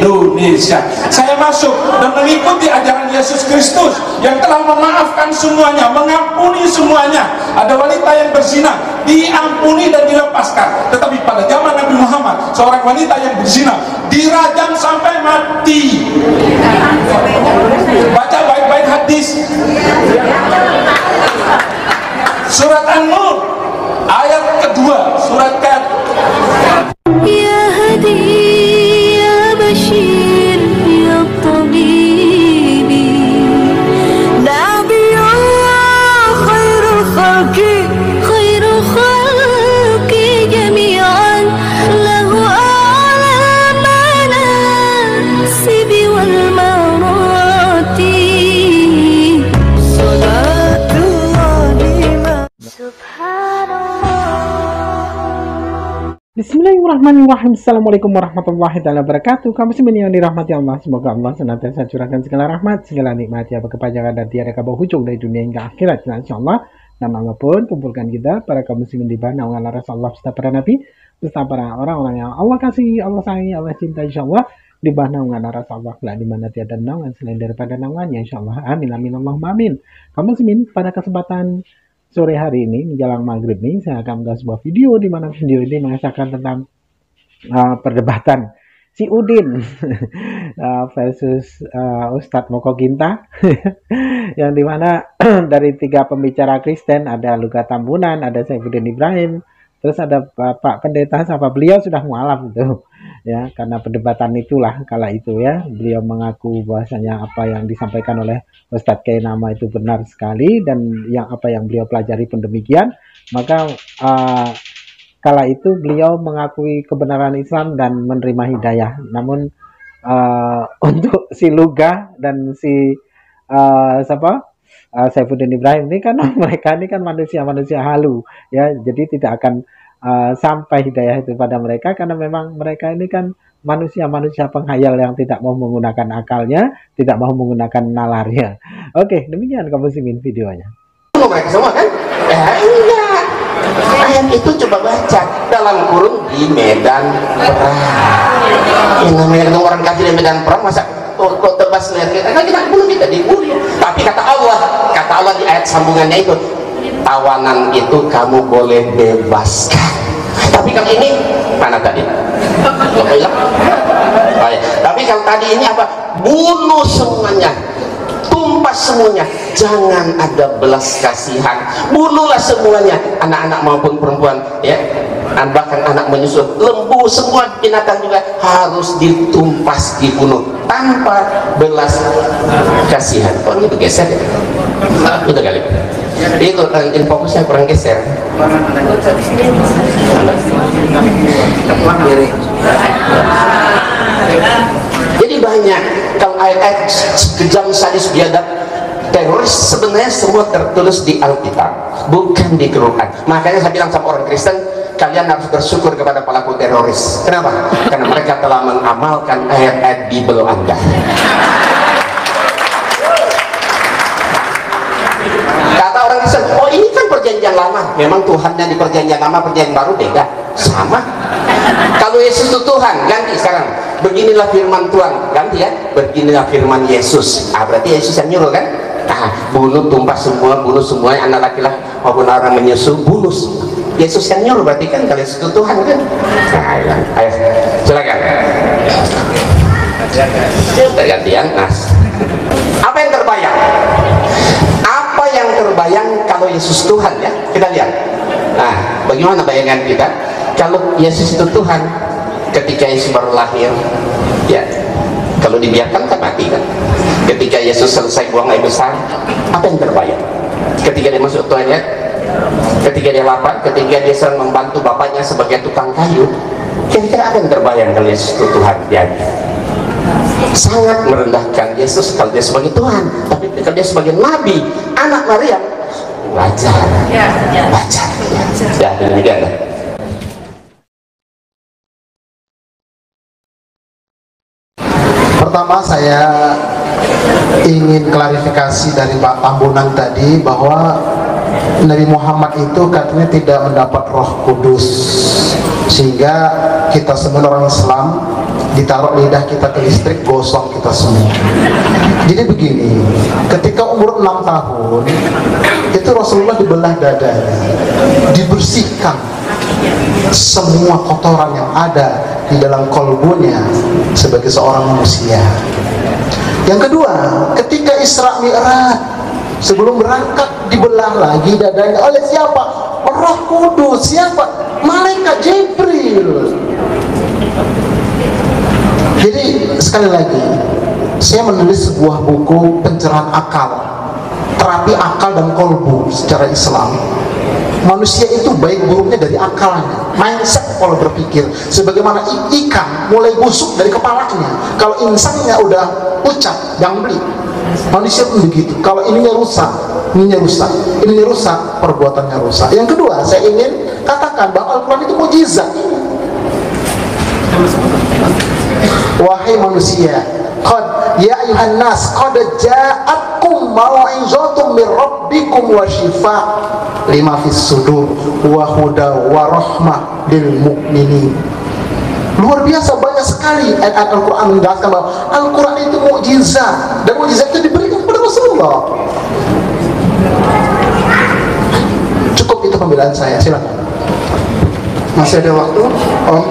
Indonesia. Saya masuk dan mengikuti ajaran Yesus Kristus yang telah memaafkan semuanya, mengampuni semuanya. Ada wanita yang berzina, diampuni dan dilepaskan. Tetapi pada zaman Nabi Muhammad, seorang wanita yang berzina dirajam sampai mati. Baca baik-baik hadis. Surat An-Nur ayat kedua, surat Ya Hadi ya Bashir ya Tabibi Nabi Allah khairul khalqi jami'an lahu a'la manasibi wal marati salatullahi subhanallah. Bismillahirrahmanirrahim. Assalamualaikum warahmatullahi wabarakatuh. Kamu semua yang dirahmati Allah, semoga Allah senantiasa curahkan segala rahmat, segala nikmat, ya kepanjangan dan tiada kabar hujung dari dunia hingga akhirat. Insyaallah. Dan Allah pun kumpulkan kita para kaum muslimin di bawah naungan laras Allah serta para nabi, serta para orang-orang yang Allah kasih, Allah sayangi, Allah cinta, insyaallah di bawah naungan laras Allah, di mana tiada naungan selain daripada naungannya, insyaallah. Amin amin Allahumma amin. Kaum muslimin, pada kesempatan sore hari ini menjelang maghrib nih, saya akan membuat sebuah video di mana video ini mengisahkan tentang perdebatan si Udin versus Ustadz Moko Ginta yang dimana dari tiga pembicara Kristen, ada Luka Tambunan, ada Saifuddin Ibrahim, terus ada Pak Pendeta, sama beliau sudah mualaf gitu ya, karena perdebatan itulah kala itu ya, beliau mengaku bahwasanya apa yang disampaikan oleh Ustadz Kiai Nama itu benar sekali, dan yang apa yang beliau pelajari pun demikian. Maka kala itu beliau mengakui kebenaran Islam dan menerima hidayah. Namun untuk si Luga dan si Saifuddin Ibrahim ini kan mereka ini kan manusia-manusia halu ya, jadi tidak akan sampai hidayah itu pada mereka, karena memang mereka ini kan manusia-manusia penghayal yang tidak mau menggunakan akalnya, tidak mau menggunakan nalarnya. Oke, demikian kamu simin videonya. Mereka semua kan? Enggak. Ayat itu coba baca dalam kurung di medan perang. Yang namanya orang kafir di medan perang, masa kok tebas leher kita? Kan kita bunuh, kita dibunuh. Tapi kata Allah di ayat sambungannya itu, tawanan itu kamu boleh bebaskan. Tapi kalau ini mana tadi? Oh, ya. Tapi kalau tadi ini apa? Bunuh semuanya, tumpas semuanya, jangan ada belas kasihan, bunuhlah semuanya, anak-anak maupun perempuan ya, bahkan anak menyusu, lembu, semua binatang juga harus ditumpas, dibunuh tanpa belas kasihan. Kalau itu geser ya? Itu kali itu fokusnya kurang geser. Jadi banyak kalau ayat-ayat kejam, sadis, biadab, teroris sebenarnya semua tertulis di Alkitab, bukan di Quran. Makanya saya bilang sama orang Kristen, kalian harus bersyukur kepada pelaku teroris. Kenapa? Karena mereka telah mengamalkan ayat-ayat Bible Anda. Kata orang Kristen, oh ini kan perjanjian lama. Memang Tuhannya di perjanjian lama, perjanjian baru beda. Sama. Kalau Yesus itu Tuhan, ganti sekarang. Beginilah firman Tuhan, ganti ya. Beginilah firman Yesus. Berarti Yesus yang nyuruh kan? Nah, bunuh, tumpas semua, bunuh semua, anak laki-laki maupun orang menyusu, bunuh. Yesus yang nyuruh, berarti kan kalau Yesus itu Tuhan kan? Nah, ayo, silakan. Gantian, Nas. Apa yang terbayang? Apa yang terbayang kalau Yesus Tuhan ya? Kita lihat. Nah, bagaimana bayangan kita? Kalau Yesus itu Tuhan, ketika Yesus baru lahir, ya, kalau dibiarkan kan mati kan? Ketika Yesus selesai buang air besar, apa yang terbayang? Ketika dia masuk toilet, ketika dia lapar, ketika dia sedang membantu bapaknya sebagai tukang kayu, kira-kira apa yang terbayang kalau Yesus itu Tuhan? Ya, sangat merendahkan Yesus kalau dia sebagai Tuhan, tapi kalau dia sebagai Nabi, anak Maria, wajar, wajar. Ya, demikian. Pertama saya ingin klarifikasi dari Pak Tambunan tadi bahwa Nabi Muhammad itu katanya tidak mendapat Roh Kudus, sehingga kita semua orang Islam ditaruh lidah kita ke listrik, gosong kita semua. Jadi begini, ketika umur 6 tahun itu Rasulullah dibelah dadanya, dibersihkan semua kotoran yang ada di dalam kolbunya sebagai seorang manusia. Yang kedua, ketika Isra Mi'raj, sebelum berangkat dibelah lagi dadanya oleh siapa? Roh Kudus. Siapa? Malaikat Jibril. Jadi sekali lagi, saya menulis sebuah buku pencerahan akal, terapi akal dan kolbu secara Islam. Manusia itu baik buruknya dari akalnya, mindset pola berpikir. Sebagaimana ikan mulai busuk dari kepalanya, kalau insannya udah ucap, jangan beli. Manusia pun begitu. Kalau ininya rusak, ininya rusak, ininya rusak, perbuatannya rusak. Yang kedua, saya ingin katakan bahwa Al-Quran itu mukjizat. Wahai manusia, ya ayuhan nas, qad ja'atkum mau'izatun min rabbikum wa shifa' lima fis sudur wa huda wa rahmah lil mu'minin. Luar biasa, banyak sekali ayat Al-Quran menjelaskan bahwa Al-Quran itu mukjizat, dan mukjizat itu diberikan kepada Rasulullah. Cukup itu pembelaan saya, silakan. Masih ada waktu, Om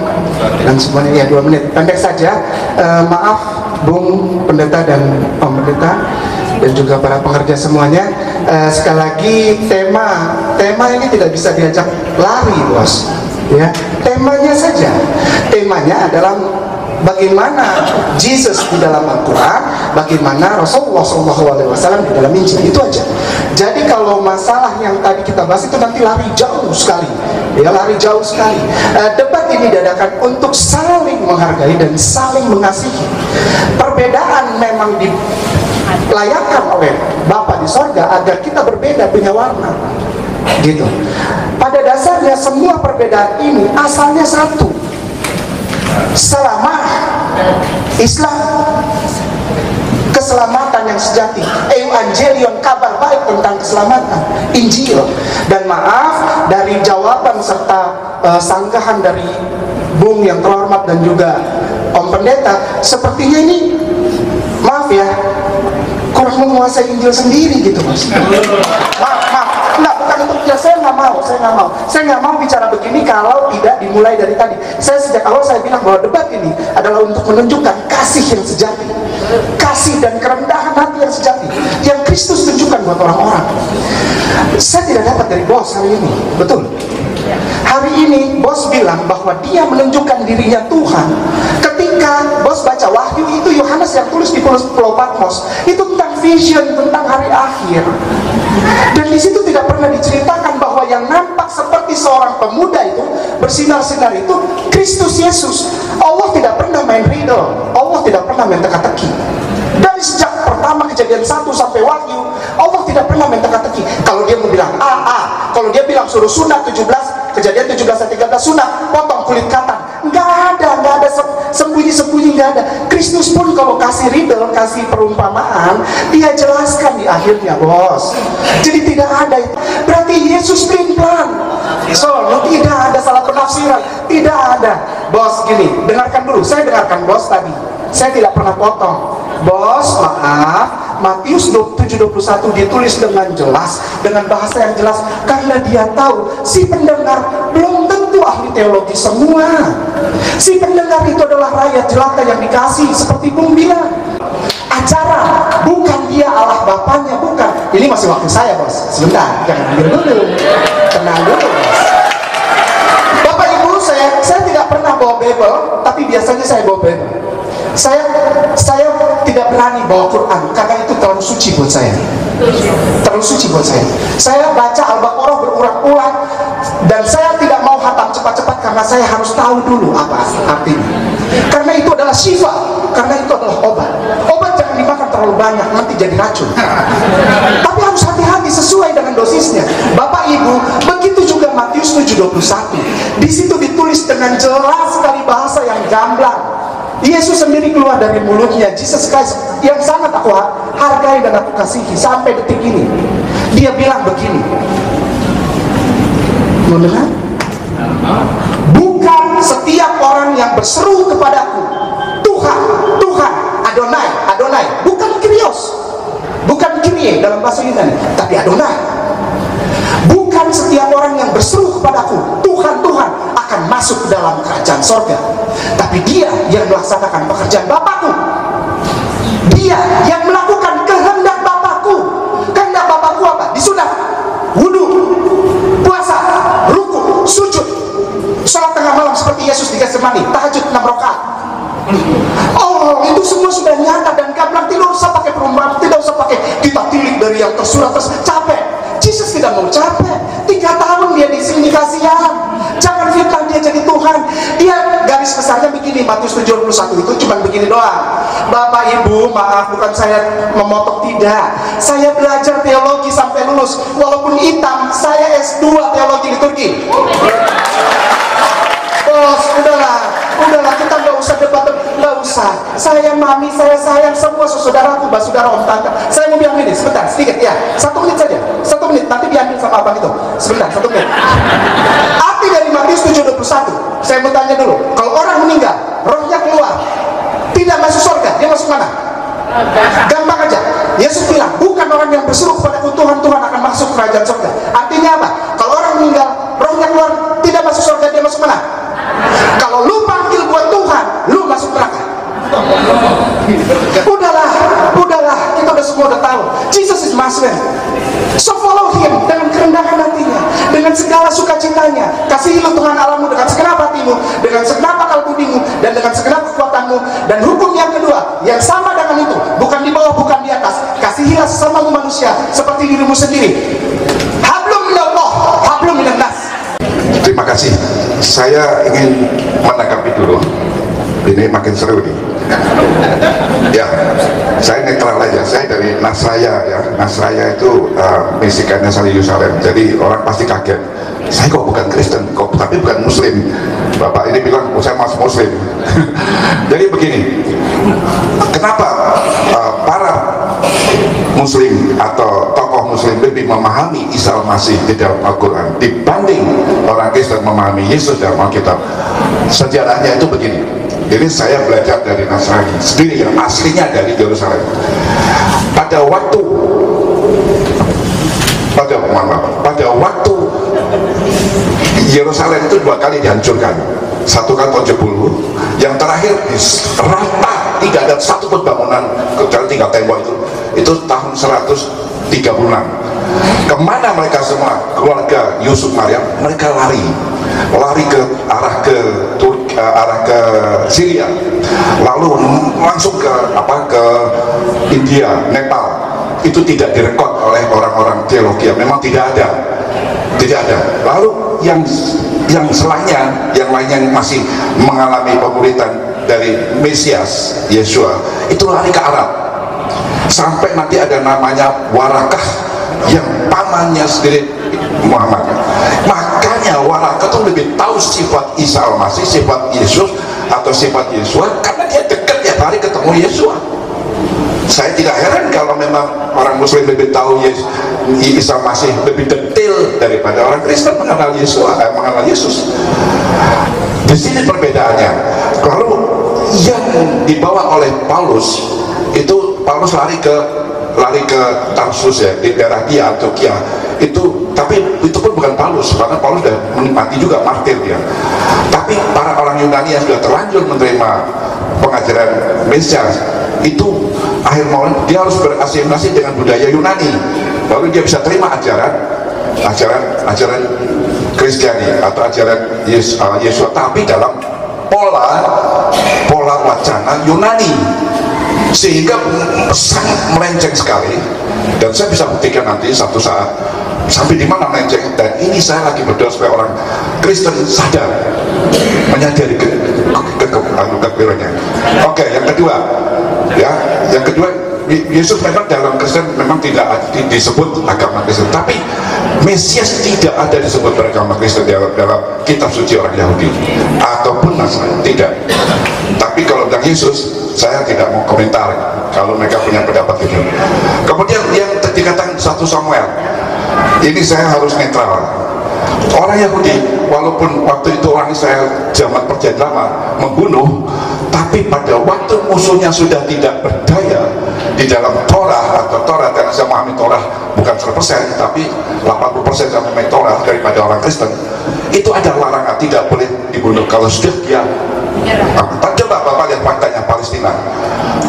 dan semuanya, ya 2 menit. Pendek saja. Maaf Bung Pendeta dan Om Pendeta dan juga para pengerja semuanya. Sekali lagi, tema ini tidak bisa diajak lari, bos. Ya, temanya saja. Temanya adalah bagaimana Jesus di dalam Al-Quran, bagaimana Rasulullah SAW di dalam Injil, itu aja. Jadi kalau masalah yang tadi kita bahas itu nanti lari jauh sekali, ya, lari jauh sekali. Debat ini diadakan untuk saling menghargai dan saling mengasihi. Perbedaan memang dilayakkan oleh Bapa di sorga agar kita berbeda, punya warna, gitu. Pada dasarnya semua perbedaan ini asalnya satu, selamat Islam, keselamatan yang sejati, evangelion, kabar baik tentang keselamatan, Injil. Dan maaf, dari jawaban serta sanggahan dari Bung yang terhormat dan juga Om Pendeta, sepertinya ini, maaf ya, kurang menguasai Injil sendiri gitu, Mas. Maaf, enggak, bukan untuk ya, saya nggak mau bicara begini kalau tidak dimulai dari tadi. Saya sejak awal saya bilang bahwa debat ini adalah untuk menunjukkan kasih yang sejati, kasih dan kerendahan hati yang sejati yang Kristus tunjukkan buat orang-orang. Saya tidak dapat dari bos hari ini, betul. Hari ini bos bilang bahwa dia menunjukkan dirinya Tuhan ketika bos baca Wahyu itu, Yohanes yang tulis di Pulau Patmos itu tentang vision, tentang hari akhir. Dan di situ tidak pernah diceritakan bahwa yang nampak seperti seorang pemuda itu bersinar-sinar itu Kristus Yesus. Allah tidak pernah main riddle, Allah tidak pernah main teka-teki. Dari sejak pertama kejadian 1 sampai Wahyu, Allah tidak pernah main teka-teki. Kalau dia mau bilang A, kalau dia bilang suruh sunat 17, kejadian 17 dan 13 sunat, potong kulit katan, nggak ada sembunyi-sembunyi, nggak ada. Kristus pun kalau kasih riddle, kasih perumpamaan, dia jelaskan di akhirnya, bos. Jadi tidak ada itu. Berarti Yesus plan. So, tidak ada salah penafsiran, tidak ada. Bos, gini, dengarkan dulu. Saya dengarkan bos tadi. Saya tidak pernah potong. Bos, maaf, Matius 7:21 ditulis dengan jelas, dengan bahasa yang jelas, karena dia tahu si pendengar belum tentu ahli teologi semua. Si pendengar itu adalah rakyat jelata yang dikasih, seperti Bung bilang. Acara, bukan dia Allah Bapaknya, bukan. Ini masih waktu saya, bos. Sebentar, jangan ambil dulu. Tenang dulu, bos. Bapak Ibu, saya tidak pernah bawa Bible, tapi biasanya saya bawa Bible. Saya tidak berani bawa Quran karena itu terlalu suci buat saya. Terlalu suci buat saya. Saya baca Al-Baqarah berulang-ulang dan saya tidak mau hatam cepat-cepat karena saya harus tahu dulu apa artinya. Karena itu adalah syifa, karena itu adalah obat. Obat jangan dimakan terlalu banyak, nanti jadi racun. Tapi harus hati-hati sesuai dengan dosisnya. Bapak Ibu, begitu juga Matius 7:21. Di situ ditulis dengan jelas sekali bahasa yang gamblang. Yesus sendiri keluar dari mulutnya, Jesus Christ yang sangat aku hargai dan aku kasihi sampai detik ini. Dia bilang begini, mau dengar? Bukan setiap orang yang berseru kepadaku Adonai, bukan Kyrios, bukan Kyrie dalam bahasa Yunani, tapi Adonai. Bukan setiap orang yang berseru kepadaku, Tuhan, Tuhan, akan masuk ke dalam kerajaan sorga, tapi dia yang melaksanakan pekerjaan Bapakku. Dia yang melakukan kehendak Bapakku. Kehendak Bapakku apa? Disunat, wudhu, puasa, ruku, sujud, sholat tengah malam seperti Yesus di Getsemani, tahajud 6 rakaat. Oh, itu semua sudah nyata dan gamblang. Tidak usah pakai perumpamaan, tidak usah pakai kita tilik dari yang tersurat terus capek. Yesus tidak mau capek. 3 tahun dia di sini kasihan. Jangan fitnah dia jadi Tuhan. Dia garis besarnya begini, Matius 71 itu cuma begini doang. Bapak Ibu, maaf, bukan saya memotok, tidak. Saya belajar teologi sampai lulus. Walaupun hitam, saya S2 teologi liturgi. Bos, udahlah, kita nggak usah debat, nggak usah. Saya mami, saya sayang semua saudaraku, saudara om tante. Saya mau bilang ini sebentar, sedikit ya, 1 menit saja, 1 menit, nanti diambil sama abang itu. Sebentar, 1 menit. Arti dari Matius 7:21, saya mau tanya dulu. Kalau orang meninggal, rohnya keluar, tidak masuk surga, dia masuk mana? Gampang aja. Yesus bilang, bukan orang yang berseru kepadaku Tuhan, Tuhan akan masuk kerajaan surga. Artinya apa? Kalau orang meninggal, rohnya keluar, tidak masuk surga, dia masuk mana? Kalau lu panggil buat Tuhan, lu masuk neraka. Udahlah, kita udah semua udah tahu. Jesus is master. So follow him dengan kerendahan hatinya, dengan segala sukacitanya. Kasihilah Tuhan Allahmu dengan segenap hatimu, dengan segenap akal budimu, dan dengan segenap kekuatanmu. Dan hukum yang kedua, yang sama dengan itu, bukan di bawah, bukan di atas. Kasihilah sesamamu manusia seperti dirimu sendiri. Hablum minallah, hablum minannas. Terima kasih. Saya ingin menanggapi dulu. Ini makin seru nih. Ya, saya netral aja. Saya dari Nasraya ya. Nasraya itu misikannya Sali Yerusalem. Jadi orang pasti kaget. Saya kok bukan Kristen, kok tapi bukan Muslim. Bapak ini bilang, saya masih Muslim. Jadi begini. Kenapa para Muslim atau tokoh Muslim lebih memahami Isa Al-Masih di dalam Al-Quran dibanding orang Kristen memahami Yesus dalam Alkitab? Sejarahnya itu begini. Ini saya belajar dari Nasrani sendiri yang aslinya dari Yerusalem. Pada waktu Yerusalem itu 2 kali dihancurkan. 1 kali tahun 70, yang terakhir rata, tidak ada satu pun bangunan kecuali tinggal tembok itu tahun 136. Kemana mereka semua? Keluarga Yusuf Maryam, mereka lari ke arah ke Syria, lalu langsung ke India, Nepal. Itu tidak direkod oleh orang-orang teologi, memang tidak ada. Lalu yang selainnya, yang lainnya yang masih mengalami pemuridan dari Mesias Yesua itu lari ke Arab, sampai nanti ada namanya Warakah yang pamannya sendiri Muhammad. Makanya Warakah itu lebih tahu sifat Isa Al-Masih, sifat Yesus atau sifat Yesua, karena dia dekat tiap hari ketemu Yesua. Saya tidak heran kalau memang orang Muslim lebih tahu Isa Masih lebih detail daripada orang Kristen mengenal Yesus. Di sini perbedaannya. Lalu yang dibawa oleh Paulus itu, Paulus lari ke Tarsus ya, di daerah dia, Antioquia itu. Tapi itu pun bukan Paulus, karena Paulus sudah menikmati juga martir dia. Tapi para orang Yunani yang sudah terlanjur menerima pengajaran Mesias itu akhir mau dia harus berasimilasi dengan budaya Yunani, baru dia bisa terima ajaran Kristiani atau ajaran Yesus, tapi dalam pola wacana Yunani, sehingga sangat melenceng sekali. Dan saya bisa buktikan nanti satu saat sampai di mana melenceng. Dan ini saya lagi berdoa supaya orang Kristen sadar, menyadari kekeliruannya. Oke, yang kedua, Yesus memang dalam Kristen memang tidak disebut agama Kristen, tapi Mesias tidak ada disebut beragama Kristen dalam kitab suci orang Yahudi ataupun Nasrani, tidak. Tapi kalau tentang Yesus, saya tidak mau komentar kalau mereka punya pendapat itu. Kemudian yang dikatakan 1 Samuel, ini saya harus netral. Orang Yahudi, walaupun waktu itu orang Israel zaman perjanjian lama membunuh, tapi Tapi pada waktu musuhnya sudah tidak berdaya di dalam Torah atau Torah, karena saya memahami Torah bukan 100%, tapi 80% saya memahami Torah daripada orang Kristen, itu ada larangan tidak boleh dibunuh kalau sudah dia. Coba Bapak lihat faktanya Palestina,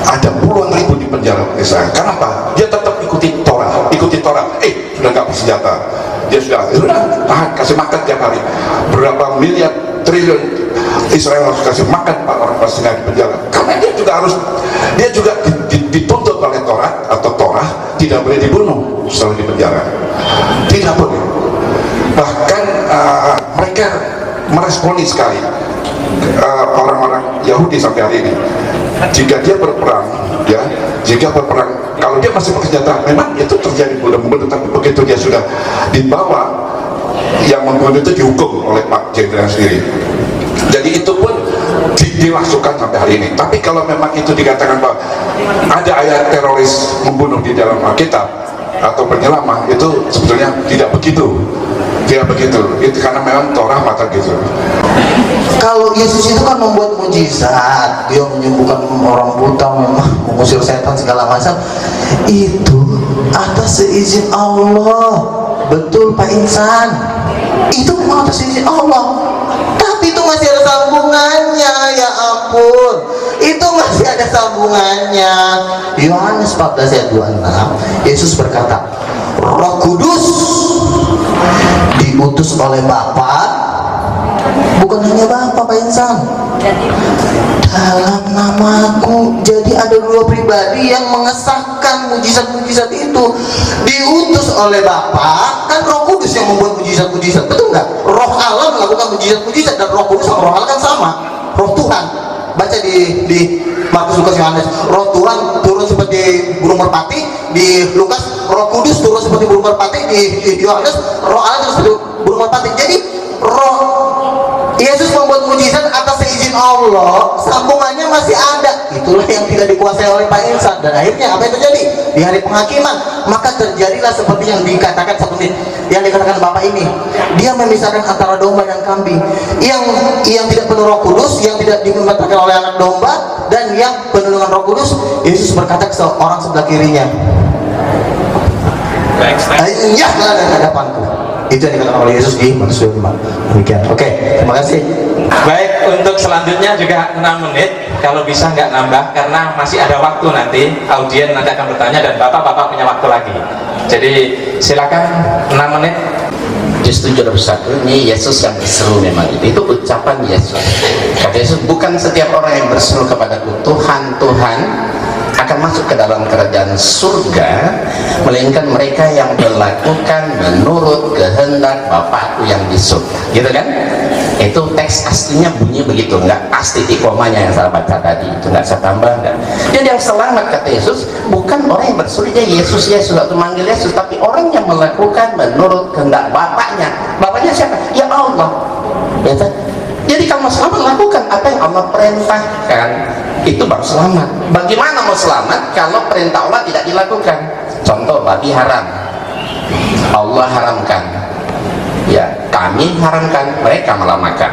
ada puluhan ribu di penjara Israel. Kenapa? Dia tetap ikuti Torah, sudah nggak bersenjata, dia sudah kasih makan tiap hari. Berapa miliar triliun Israel harus kasih makan Pak orang Palestina di penjara, karena dia juga dituntut oleh Torah atau Torah tidak boleh dibunuh setelah di penjara, tidak boleh. Bahkan mereka meresponi sekali orang-orang Yahudi sampai hari ini, jika dia berperang, kalau dia masih bersenjata, memang itu terjadi bunuh-bunuh, tapi begitu dia sudah dibawa, yang membunuh itu dihukum oleh Pak Jenderal sendiri. Jadi itu pun dilangsungkan sampai hari ini. Tapi kalau memang itu dikatakan bahwa ada ayat teroris membunuh di dalam Alkitab atau penyelamat, itu sebetulnya tidak begitu. Itu karena memang Torah mata gitu. Kalau Yesus itu kan membuat mujizat, dia menyembuhkan orang buta, mengusir setan segala macam, itu atas seizin Allah. Betul Pak Insan, itu memang atas seizin Allah. Tapi itu masih ada sambungannya, ya ampun, itu masih ada sambungannya. Yohanes 14 ayat 26, Yesus berkata, Roh Kudus diutus oleh Bapa, bukan hanya Bapa Pak Insan, dalam namaku. Jadi ada dua pribadi yang mengesahkan mujizat-mujizat itu, diutus oleh Bapa. Kan Roh Kudus yang membuat mujizat-mujizat, betul nggak? Roh Allah melakukan mujizat-mujizat, dan Roh Kudus sama Roh Allah kan sama, Roh Tuhan. Baca di Markus, Lukas, Yohanes, Roh Tuhan turun seperti burung merpati. Di Lukas, Roh Kudus turun seperti burung merpati. Di Yohanes, Roh Allah turun seperti burung merpati. Jadi Roh Yesus membuat mujizat atas seizin Allah, sambungannya masih ada. Itulah yang tidak dikuasai oleh Pak Insan. Dan akhirnya apa yang terjadi? Di hari penghakiman, maka terjadilah seperti yang dikatakan yang dikatakan Bapak ini. Dia memisahkan antara domba dan kambing. Yang tidak penuh Roh Kudus, yang tidak dimeterkan oleh anak domba, dan yang penuh dengan Roh Kudus. Yesus berkata ke orang sebelah kirinya, "Ayahlah dari hadapanku." Itu yang dikatakan oleh Yesus di Matius 25. Demikian. Oke, terima kasih. Baik, untuk selanjutnya juga 6 menit. Kalau bisa nggak nambah, karena masih ada waktu nanti. Audien nanti akan bertanya dan bapak-bapak punya waktu lagi. Jadi silakan 6 menit. Justru jurus satu ini Yesus yang berseru, memang itu ucapan Yesus. Kata Yesus, bukan setiap orang yang berseru kepadaku Tuhan, Tuhan akan masuk ke dalam kerajaan surga, melainkan mereka yang melakukan menurut kehendak Bapakku yang di surga. Gitu kan? Itu teks aslinya bunyi begitu, nggak pasti ikomanya yang saya baca tadi, itu nggak saya tambah, nggak. Jadi yang selamat kata Yesus bukan orang yang berseru dia Yesus atau manggil Yesus, tapi orang yang melakukan menurut kehendak Bapaknya. Bapaknya siapa? Ya Allah. Ya, jadi kalau mau selamat, lakukan apa yang Allah perintahkan, itu baru selamat. Bagaimana mau selamat kalau perintah Allah tidak dilakukan? Contoh, babi haram, Allah haramkan, ya kami haramkan, mereka malah makan.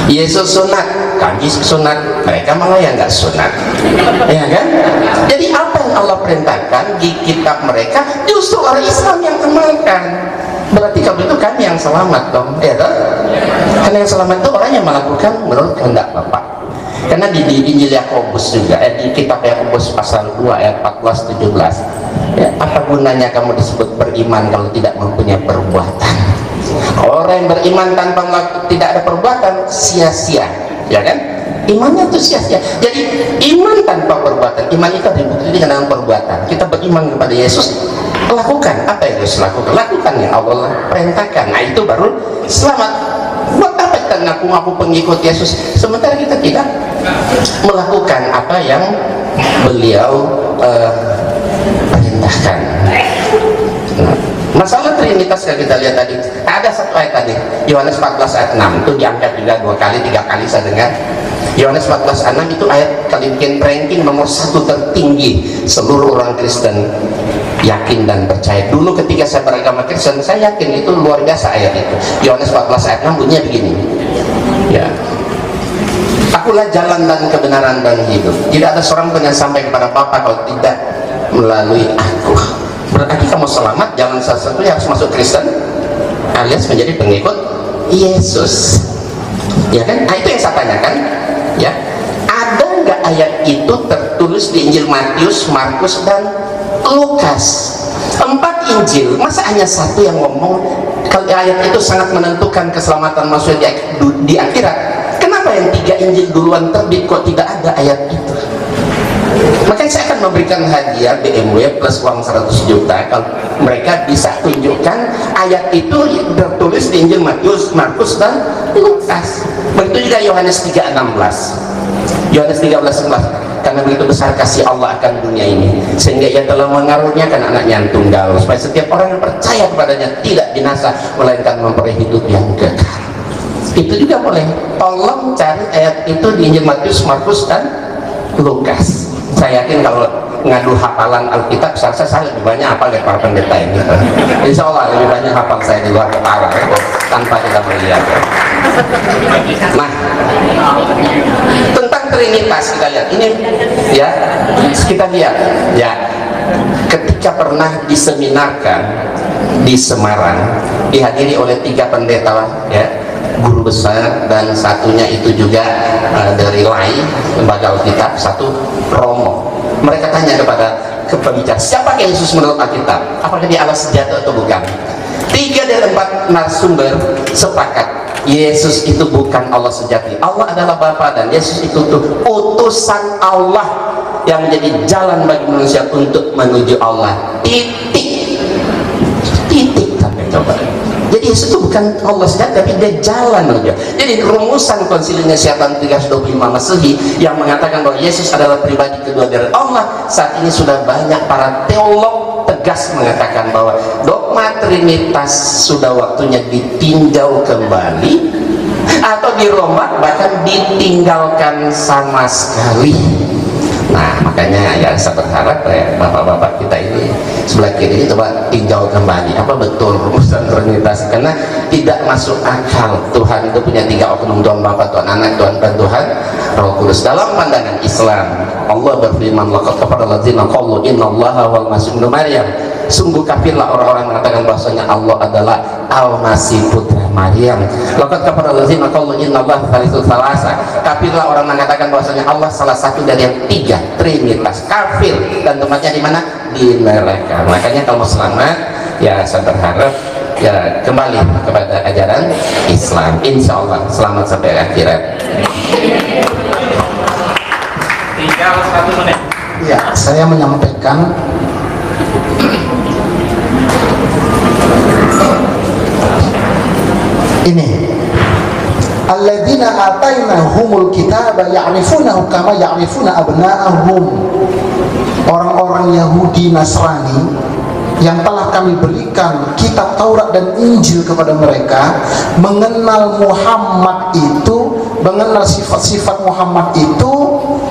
Yesus sunat, kami sunat, mereka malah yang nggak sunat, ya kan? Jadi apa yang Allah perintahkan di kitab mereka, justru orang Islam yang amalkan. Berarti kalau itu kami yang selamat dong, ya kan? Karena yang selamat itu orang yang melakukan menurut kehendak Bapa. Karena di Injil Yakobus juga, di kitab Yakobus pasal 2 ayat 14-17, ya, apa gunanya kamu disebut beriman kalau tidak mempunyai perbuatan? Orang yang beriman tanpa tidak ada perbuatan sia-sia, ya kan? Imannya itu sia-sia. Jadi iman tanpa perbuatan, iman itu dibuktikan dengan perbuatan. Kita beriman kepada Yesus, lakukan apa yang Yesus lakukan, lakukan yang Allah perintahkan. Nah itu baru selamat. Buat apa kita ngaku-ngaku pengikut Yesus sementara kita tidak melakukan apa yang beliau perintahkan? Masalah Trinitas yang kita lihat tadi, ada satu ayat tadi, Yohanes 14 ayat 6, itu diangkat juga 2 kali, 3 kali saya dengar. Yohanes 14 ayat 6 itu ayat ranking nomor 1 tertinggi seluruh orang Kristen yakin dan percaya. Dulu ketika saya beragama Kristen, saya yakin itu luar biasa ayat itu. Yohanes 14 ayat 6 bunyinya begini, ya, Akulah jalan dan kebenaran dan hidup. Tidak ada seorang pun yang sampai kepada Bapa kalau tidak melalui aku. Berarti kamu selamat, jalan satu-satunya harus masuk Kristen alias menjadi pengikut Yesus. Ya kan? Nah, itu yang saya tanyakan. Ya, ada nggak ayat itu tertulis di Injil Matius, Markus, dan Lukas? 4 Injil, masa hanya satu yang ngomong kalau ayat itu sangat menentukan keselamatan manusia di akhirat? Kenapa yang 3 Injil duluan terbit kok tidak ada ayat itu? Makanya saya akan memberikan hadiah BMW plus uang 100 juta kalau mereka bisa tunjukkan ayat itu tertulis di Injil Matius, Markus, dan Lukas. Begitu juga Yohanes 3:16. Yohanes 13:11. Karena begitu besar kasih Allah akan dunia ini sehingga ia telah mengaruniakan anaknya yang tunggal supaya setiap orang yang percaya kepadanya tidak binasa melainkan memperoleh hidup yang kekal. Itu juga boleh. Tolong cari ayat itu di Injil Matius, Markus, dan Lukas. Saya yakin kalau ngadu hafalan Alkitab saya lebih banyak hafal dari para pendeta ini. Insya Allah lebih banyak hafal saya di luar kepala tanpa kita melihat. Nah, tentang Trinitas kita lihat ini ya, kita lihat ya, ketika pernah diseminarkan di Semarang dihadiri oleh 3 pendeta ya, guru besar, dan satunya itu juga dari LAI, lembaga Alkitab, satu Romo. Mereka tanya kepada pembicara, siapa Yesus menurut Alkitab? Apakah dia Allah sejati atau bukan? 3 dari 4 narasumber sepakat Yesus itu bukan Allah sejati. Allah adalah Bapa dan Yesus itu tuh utusan Allah yang menjadi jalan bagi manusia untuk menuju Allah. Titik sampai coba. Jadi Yesus itu bukan Allah sejati, tapi dia jalan menuju. Jadi rumusan Konsili Nisia tahun 325 Masehi yang mengatakan bahwa Yesus adalah pribadi kedua dari Allah, saat ini sudah banyak para teolog tegas mengatakan bahwa dogma Trinitas sudah waktunya ditinjau kembali atau dirombak, bahkan ditinggalkan sama sekali. Nah, makanya ya saya berharap ya bapak-bapak kita ini sebelah kiri ini coba tinjau kembali apa betul rumusan Trinitas, karena tidak masuk akal Tuhan itu punya 3 oknum, Tuhan Bapa, Tuhan Anak, Tuhan dan Tuhan Roh Kudus. Dalam pandangan Islam Allah berfirman, laqad kafara alladzina qalu innallaha wal masih ibnu Maryam. Sungguh kafirlah orang-orang mengatakan bahwasanya Allah adalah Al-Masih putra Maryam. Laqad kafara alladzina qalu innallaha thalithu tsalasa. Kafirlah orang mengatakan bahwasanya Allah salah satu dari yang 3 Trinitas. Kafir, dan tempatnya di mana? Di neraka. Makanya kalau selamat ya saya berharap ya kembali kepada ajaran Islam. Insya Allah selamat sampai akhirat. Tinggal 1 menit. Ya, saya menyampaikan ini, alladzina atainahumul kitaba ya'rifunahu kama ya'rifuna abna'ahum. Orang-orang Yahudi Nasrani yang telah kami berikan kitab Taurat dan Injil kepada mereka mengenal Muhammad itu, mengenal sifat-sifat Muhammad itu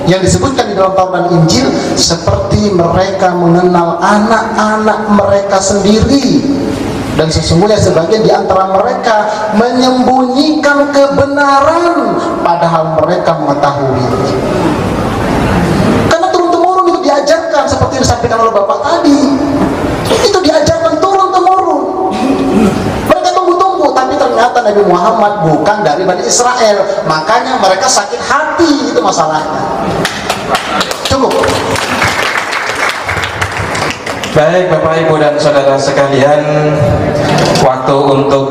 yang disebutkan di dalam Taurat dan Injil seperti mereka mengenal anak-anak mereka sendiri. Dan sesungguhnya sebagian di antara mereka menyembunyikan kebenaran padahal mereka mengetahui. Karena turun-temurun itu diajarkan seperti disampaikan oleh Bapak tadi. Itu diajarkan turun-temurun. Mereka tunggu-tunggu, tapi ternyata Nabi Muhammad bukan dari Bani Israel. Makanya mereka sakit hati, itu masalahnya. Cukup. Baik Bapak Ibu dan Saudara sekalian, waktu untuk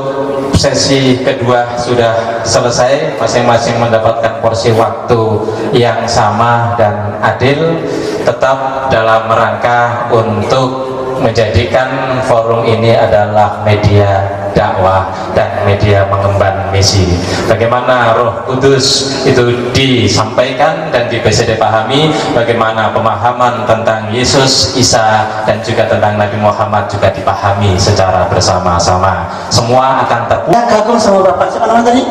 sesi kedua sudah selesai. Masing-masing mendapatkan porsi waktu yang sama dan adil, tetap dalam rangka untuk menjadikan forum ini adalah media dakwah dan media mengemban misi. Bagaimana Roh Kudus itu disampaikan dan bisa dipahami, bagaimana pemahaman tentang Yesus, Isa, dan juga tentang Nabi Muhammad juga dipahami secara bersama-sama. Semua akan terpuas. Kagum sama Bapak, siapa namanya tadi?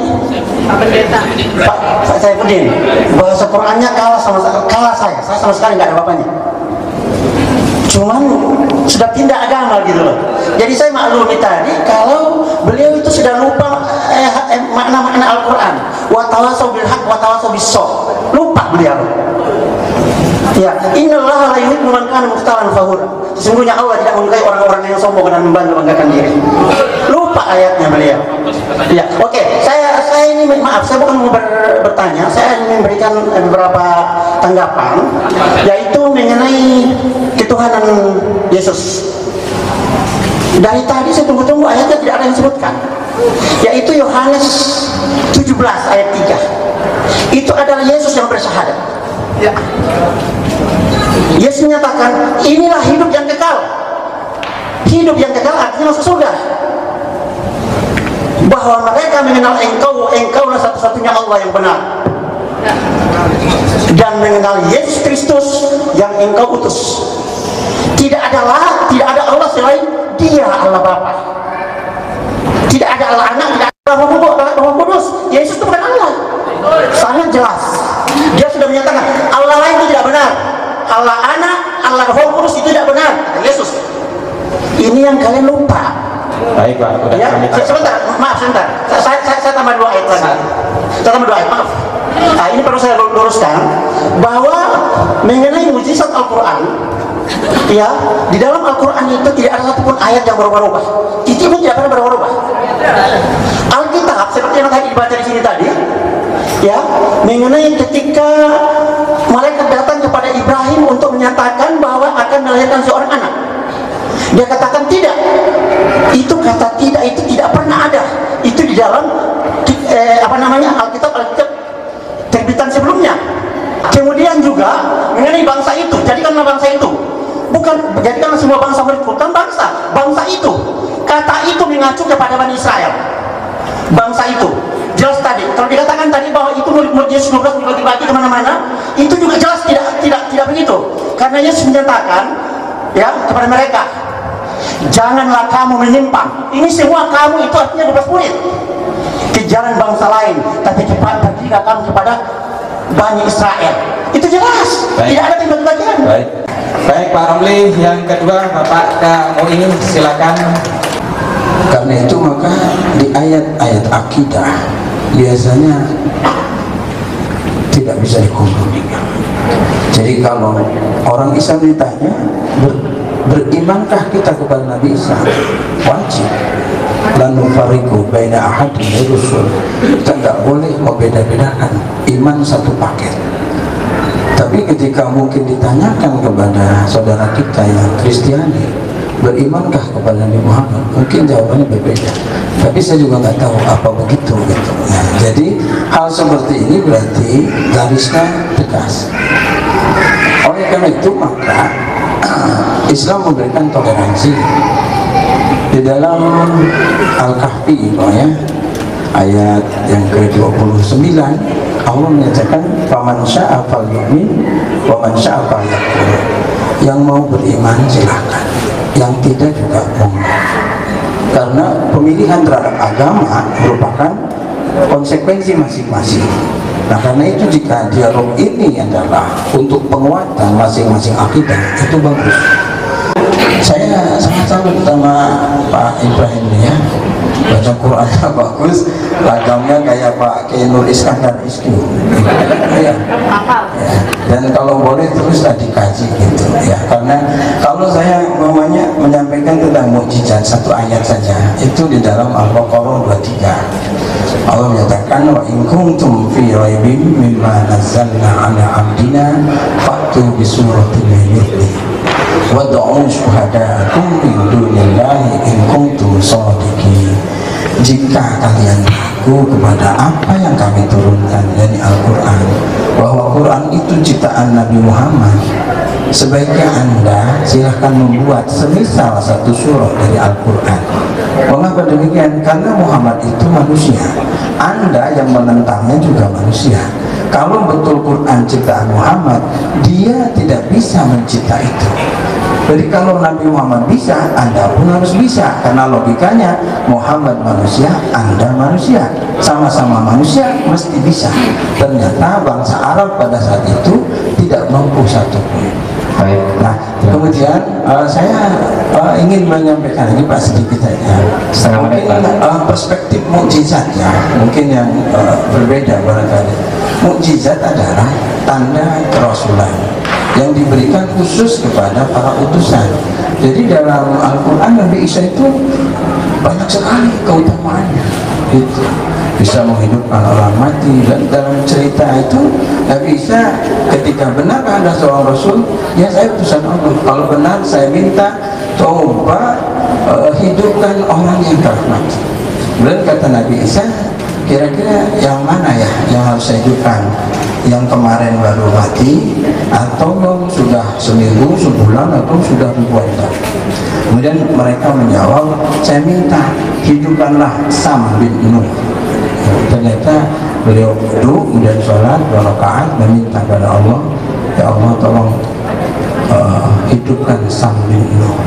Pak Saifuddin. Bahasa Qurannya kalah saya sama sekali nggak ada bapaknya. Cuman sudah pindah agama gitu loh. Jadi saya maklumi tadi kalau beliau itu sudah lupa makna-makna Al-Quran. Wa tawasau bil haq wa tawasau bis sabr. Lupa beliau. Ya, innallaha la yuhibbu man kana mukhtalan fakhura. Sesungguhnya Allah tidak menyukai orang-orang yang sombong dan membangga-banggakan diri. Lupa ayatnya beliau. Ya, oke. Saya ini maaf, saya bukan mau bertanya, saya ingin memberikan beberapa tanggapan, yaitu mengenai ketuhanan Yesus. Dari tadi saya tunggu-tunggu ayatnya tidak ada yang disebutkan, yaitu Yohanes 17 ayat 3. Itu adalah Yesus yang bersyahadat. Ya. Yesus menyatakan, inilah hidup yang kekal. Hidup yang kekal artinya masuk surga. Bahwa mereka mengenal engkaulah satu-satunya Allah yang benar, dan mengenal Yesus Kristus yang engkau utus. Tidak ada Allah selain Dia, Allah Bapa. Tidak ada Allah Anak, tidak ada Allah Roh Kudus. Yesus itu bukan Allah. Sangat jelas. Dia sudah menyatakan Allah lain itu tidak benar. Allah Anak, Allah Roh Kudus itu tidak benar. Yesus. Ini yang kalian lupa. Baik Pak, Ya, sebentar, maaf sebentar. Saya tambah 2 ayat lagi. Saya tambah 2 ayat, maaf. Nah, ini perlu saya luruskan bahwa mengenai mujizat Al-Quran, ya, di dalam Al-Quran itu tidak ada satupun ayat yang berubah-ubah. Titik pun tidak pernah berubah-ubah. Alkitab seperti yang tadi dibaca di sini tadi, ya, mengenai ketika malaikat datang kepada Ibrahim untuk menyatakan bahwa akan melahirkan seorang anak, dia katakan tidak. Itu kata tidak itu tidak pernah ada. Itu di dalam Alkitab terbitan sebelumnya. Kemudian juga mengenai bangsa itu, jadikanlah bangsa itu. Bukan jadikanlah semua bangsa bukan bangsa itu. Kata itu mengacu kepada Bani Israel. Bangsa itu jelas tadi. Kalau dikatakan tadi bahwa itu murid Yesus 12 dibagi-bagi kemana-mana, itu juga jelas tidak begitu. Karena Yesus menyatakan, ya, kepada mereka, janganlah kamu menyimpang. Ini semua kamu itu artinya 12 murid ke jalan bangsa lain, tapi cepat pergilah kamu kepada Bani Israel. Itu jelas. Baik. Tidak ada bagi-bagian. Baik Pak Ramli, yang kedua Bapak ini silakan. Karena itu maka di ayat-ayat akidah biasanya tidak bisa dikompromikan. Jadi kalau orang Islam ditanya berimankah kita kepada Nabi Isa, wajib. Lanu fariqu baina ahadin min rusul. Kita nggak boleh membeda-bedakan iman satu paket. Tapi ketika mungkin ditanyakan kepada saudara kita yang Kristiani, berimankah kepada Nabi Muhammad, mungkin jawabannya berbeda. Tapi saya juga nggak tahu apa begitu gitu. Nah, jadi hal seperti ini berarti garisnya tegas. Oleh karena itu maka Islam memberikan toleransi. Di dalam Al-Kahfi ya, ayat yang ke-29 Allah menyatakan faman syaa falyu'min wa man syaa falyakfur. Yang mau beriman silakan, yang tidak juga monggo. Karena pemilihan terhadap agama merupakan konsekuensi masing-masing. Nah, karena itu jika dialog ini adalah untuk penguatan masing-masing akidah, itu bagus. Saya sangat salut sama Pak Ibrahim ya, baca Qurannya bagus, lagamnya kayak Pak Kiai Nur Iskandar Isku ya. Dan kalau boleh terus dikaji gitu ya, karena kalau saya menyampaikan tentang mukjizat satu ayat saja, itu di dalam Al-Baqarah 23 Allah menyatakan wa in kuntum fi raibin mimma nazzalna ala abdina fa'tu bi suratin min mithlihi wad'u syuhada'akum min dunillahi in kuntum shadiqin. Jika kalian ragu kepada apa yang kami turunkan dari Al-Quran, bahwa Quran itu ciptaan Nabi Muhammad, sebaiknya Anda silahkan membuat semisal satu surah dari Al-Quran. Mengapa demikian? Karena Muhammad itu manusia, Anda yang menentangnya juga manusia. Kalau betul Quran ciptaan Muhammad, dia tidak bisa mencipta itu. Jadi kalau Nabi Muhammad bisa, Anda pun harus bisa. Karena logikanya Muhammad manusia, Anda manusia, sama-sama manusia mesti bisa. Ternyata bangsa Arab pada saat itu tidak mampu satupun. Baik. Nah, kemudian saya ingin menyampaikan ini Pak sedikit saja. Mungkin perspektif mukjizat ya, mungkin yang berbeda barangkali. Mukjizat adalah tanda kerasulan yang diberikan khusus kepada para utusan. Jadi dalam Al-Quran Nabi Isa itu banyak sekali keutamaannya. Itu bisa menghidupkan orang mati, dan dalam cerita itu Nabi Isa ketika benar ada seorang Rasul, ya saya utusan Allah, kalau benar saya minta coba hidupkan orang yang telah mati. Kemudian kata Nabi Isa, kira-kira yang mana ya yang harus saya hidupkan, yang kemarin baru mati atau yang sudah seminggu, sebulan, atau sudah ribuan tahun? Kemudian mereka menjawab, saya minta hidupkanlah Sam bin Nuh. Ternyata beliau duduk, kemudian sholat 2 rakaat, meminta kepada Allah, ya Allah tolong hidupkan Sam bin Nuh.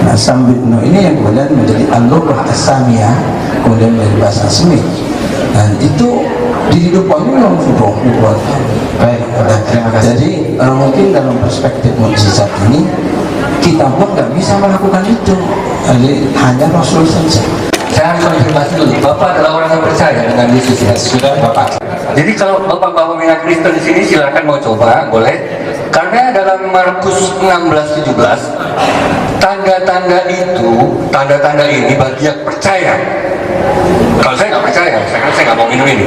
Nah, Sam bin Nuh ini yang kemudian menjadi al-lughah as-samiyah, kemudian menjadi bahasa Semi. Dan itu dihidupkannya yang sudah dibuat. Baik, terima kasih. Jadi mungkin dalam perspektif mukjizat ini kita pun nggak bisa melakukan itu. Jadi hanya Rasul saja. Saya harus konfirmasi dulu, Bapak adalah orang yang percaya dengan Yesus ya? Sudah Bapak. Jadi kalau Bapak minat Kristen di sini silakan mau coba, boleh. Karena dalam Markus 16:17 tanda-tanda ini bagi yang percaya. Kalau saya nggak percaya, saya nggak mau minum ini.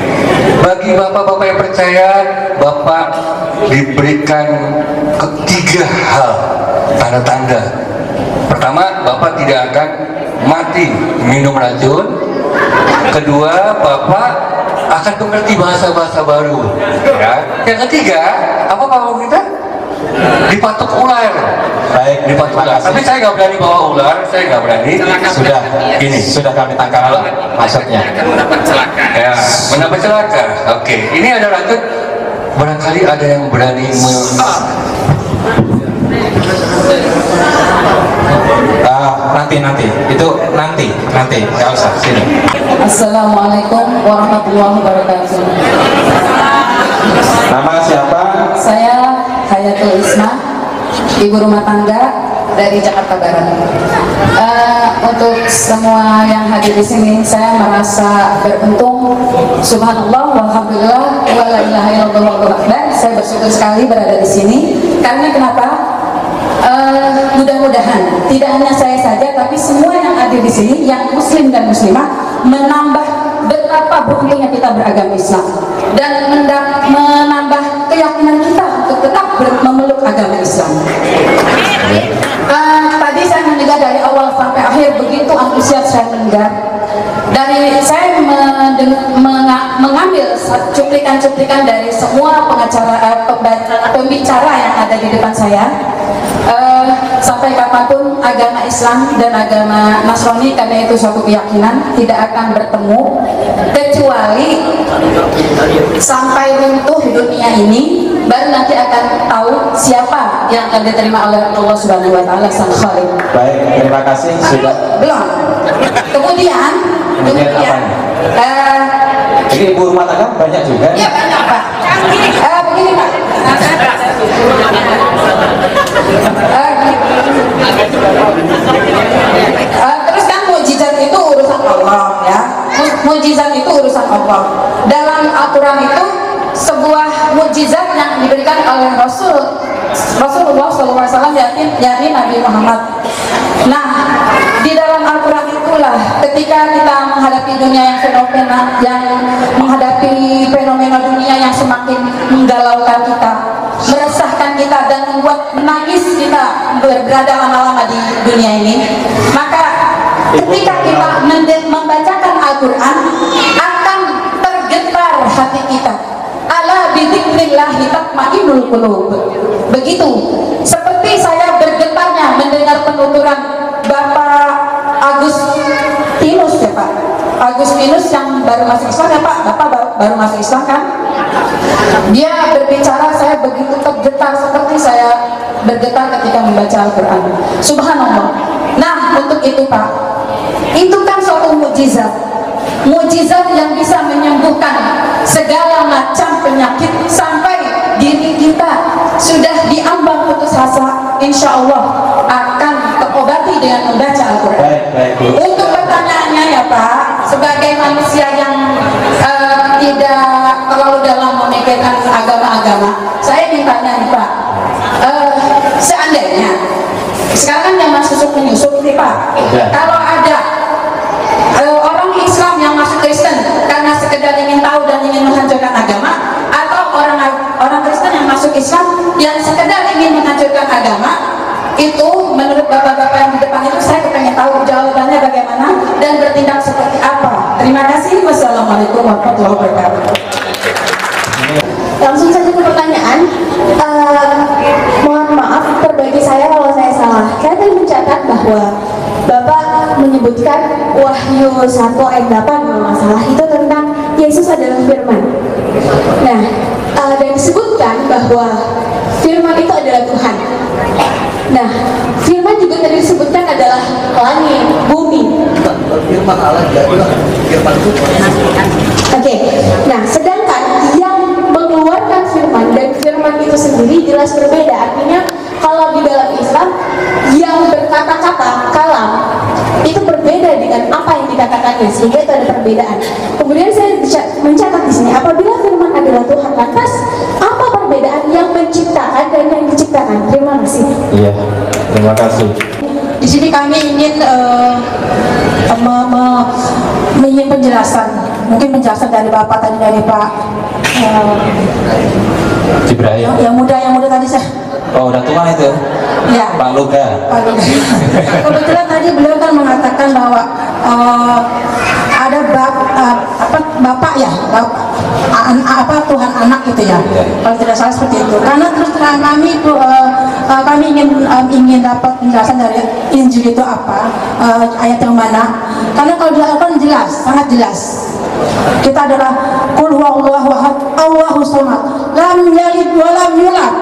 Bagi bapak-bapak yang percaya, Bapak diberikan 3 hal tanda-tanda. Pertama, Bapak tidak akan mati minum racun. Kedua, Bapak akan mengerti bahasa-bahasa baru. Ya. Yang ketiga, apa Bapak kita? Dipatok ular. Baik, dipatok ular. Tapi saya nggak berani bawa ular, saya nggak berani. Sudah, ini sudah kami tangkap maksudnya. Mendapat celaka. Ya, mendapat celaka. Oke, ini ada racun. Barangkali ada yang berani nanti itu nanti nggak usah sini. Assalamualaikum warahmatullahi wabarakatuh. Nama siapa? Saya Hayatul Isma, ibu rumah tangga dari Jakarta Barat. Untuk semua yang hadir di sini, saya merasa beruntung. Subhanallah, walhamdulillah, wala ilaha illallah wallahu akbar. Saya bersyukur sekali berada di sini. Karena kenapa? Mudah-mudahan tidak hanya saya saja, tapi semua yang ada di sini, yang muslim dan muslimah, menambah betapa beruntungnya kita beragama Islam dan menambah keyakinan kita untuk tetap memeluk agama Islam. Tadi saya mendengar dari awal sampai akhir, begitu antusias saya mendengar. Dari saya mengambil cuplikan-cuplikan dari semua pembicara yang ada di depan saya. Sampai kapanpun agama Islam dan agama Nasrani, karena itu suatu keyakinan, tidak akan bertemu kecuali sampai runtuh dunia ini, baru nanti akan tahu siapa yang akan diterima oleh Allah Subhanahu wa taala sang Khalik. Baik, terima kasih sudah. Belum. Kemudian ini ibu rumah tangga banyak juga. Ya banyak Pak. Begini Pak. Terus kan mukjizat itu urusan Allah ya. Mukjizat itu urusan Allah. Dalam aturan itu sebuah mukjizat yang diberikan oleh Rasulullah SAW, yakni Nabi Muhammad. Nah, di dalam Al-Quran itulah ketika kita menghadapi dunia yang menghadapi fenomena dunia yang semakin menggalaukan kita, meresahkan kita, dan membuat menangis kita berada lama-lama di dunia ini, maka ketika kita membacakan Al-Quran akan tergetar hati kita. Ala bidzikrillahi tatma'innul qulub. Begitu seperti saya bergetarnya mendengar penuturan Bapak Agustinus ya Pak, Agustinus yang baru masuk Islam ya Pak. Bapak baru masuk Islam kan? Dia berbicara, saya begitu tergetar seperti saya bergetar ketika membaca Al-Quran. Subhanallah. Nah, untuk itu Pak, itu kan suatu mukjizat, mukjizat yang bisa menyembuhkan segala macam penyakit sampai diri kita sudah diambang putus asa, insya Allah akan terobati dengan membaca Al-Quran. Baik, Bu. Untuk pertanyaannya ya Pak, sebagai manusia yang tidak terlalu dalam memikirkan agama-agama, saya ingin tanya nih Pak, seandainya sekarang kan zaman susuk menyusup nih Pak, kalau ada orang Islam yang masuk Kristen karena sekedar ingin tahu dan ingin menghancurkan agama, atau orang Kristen yang masuk Islam yang sekedar ingin menghancurkan agama, itu menurut bapak-bapak yang di depan itu saya pengen tahu jawabannya bagaimana dan bertindak seperti apa. Terima kasih. Wassalamualaikum warahmatullahi wabarakatuh. Langsung saja ke pertanyaan. Mohon maaf, perbaiki saya kalau saya salah. Saya tadi mencatat bahwa Bapak menyebutkan Wahyu 1 ayat 8 kalau nggak salah, itu tentang Yesus adalah firman. Nah, dan disebutkan bahwa firman itu adalah Tuhan. Nah, firman juga tadi disebutkan adalah langit, bumi. Firman Allah adalah firman Tuhan. Oke. Nah, sedangkan yang mengeluarkan firman dan firman itu sendiri jelas berbeda. Artinya kalau di dalam Islam yang berkata-kata kalam itu berbeda dengan apa yang dikatakannya, sehingga itu ada perbedaan. Kemudian saya mencatat di sini, apabila firman adalah Tuhan, lantas apa perbedaan yang menciptakan dan yang diciptakan? Terima kasih. Iya, terima kasih. Di sini kami ingin ingin penjelasan, mungkin penjelasan dari Bapak tadi, dari Pak Jibril. yang muda tadi saya. Oh, udah tua itu. Ya. Pak Luga. Kebetulan tadi beliau kan mengatakan bahwa ada bapak ya, Tuhan anak gitu ya. Kalau tidak salah seperti itu. Karena terus terang kami itu kami ingin dapat penjelasan dari Injil itu apa, ayat yang mana. Karena kalau di Al-Quran jelas, sangat jelas. Kita adalah qul huwallahu ahad, Allahus samad, lam yalid wa lam yulad.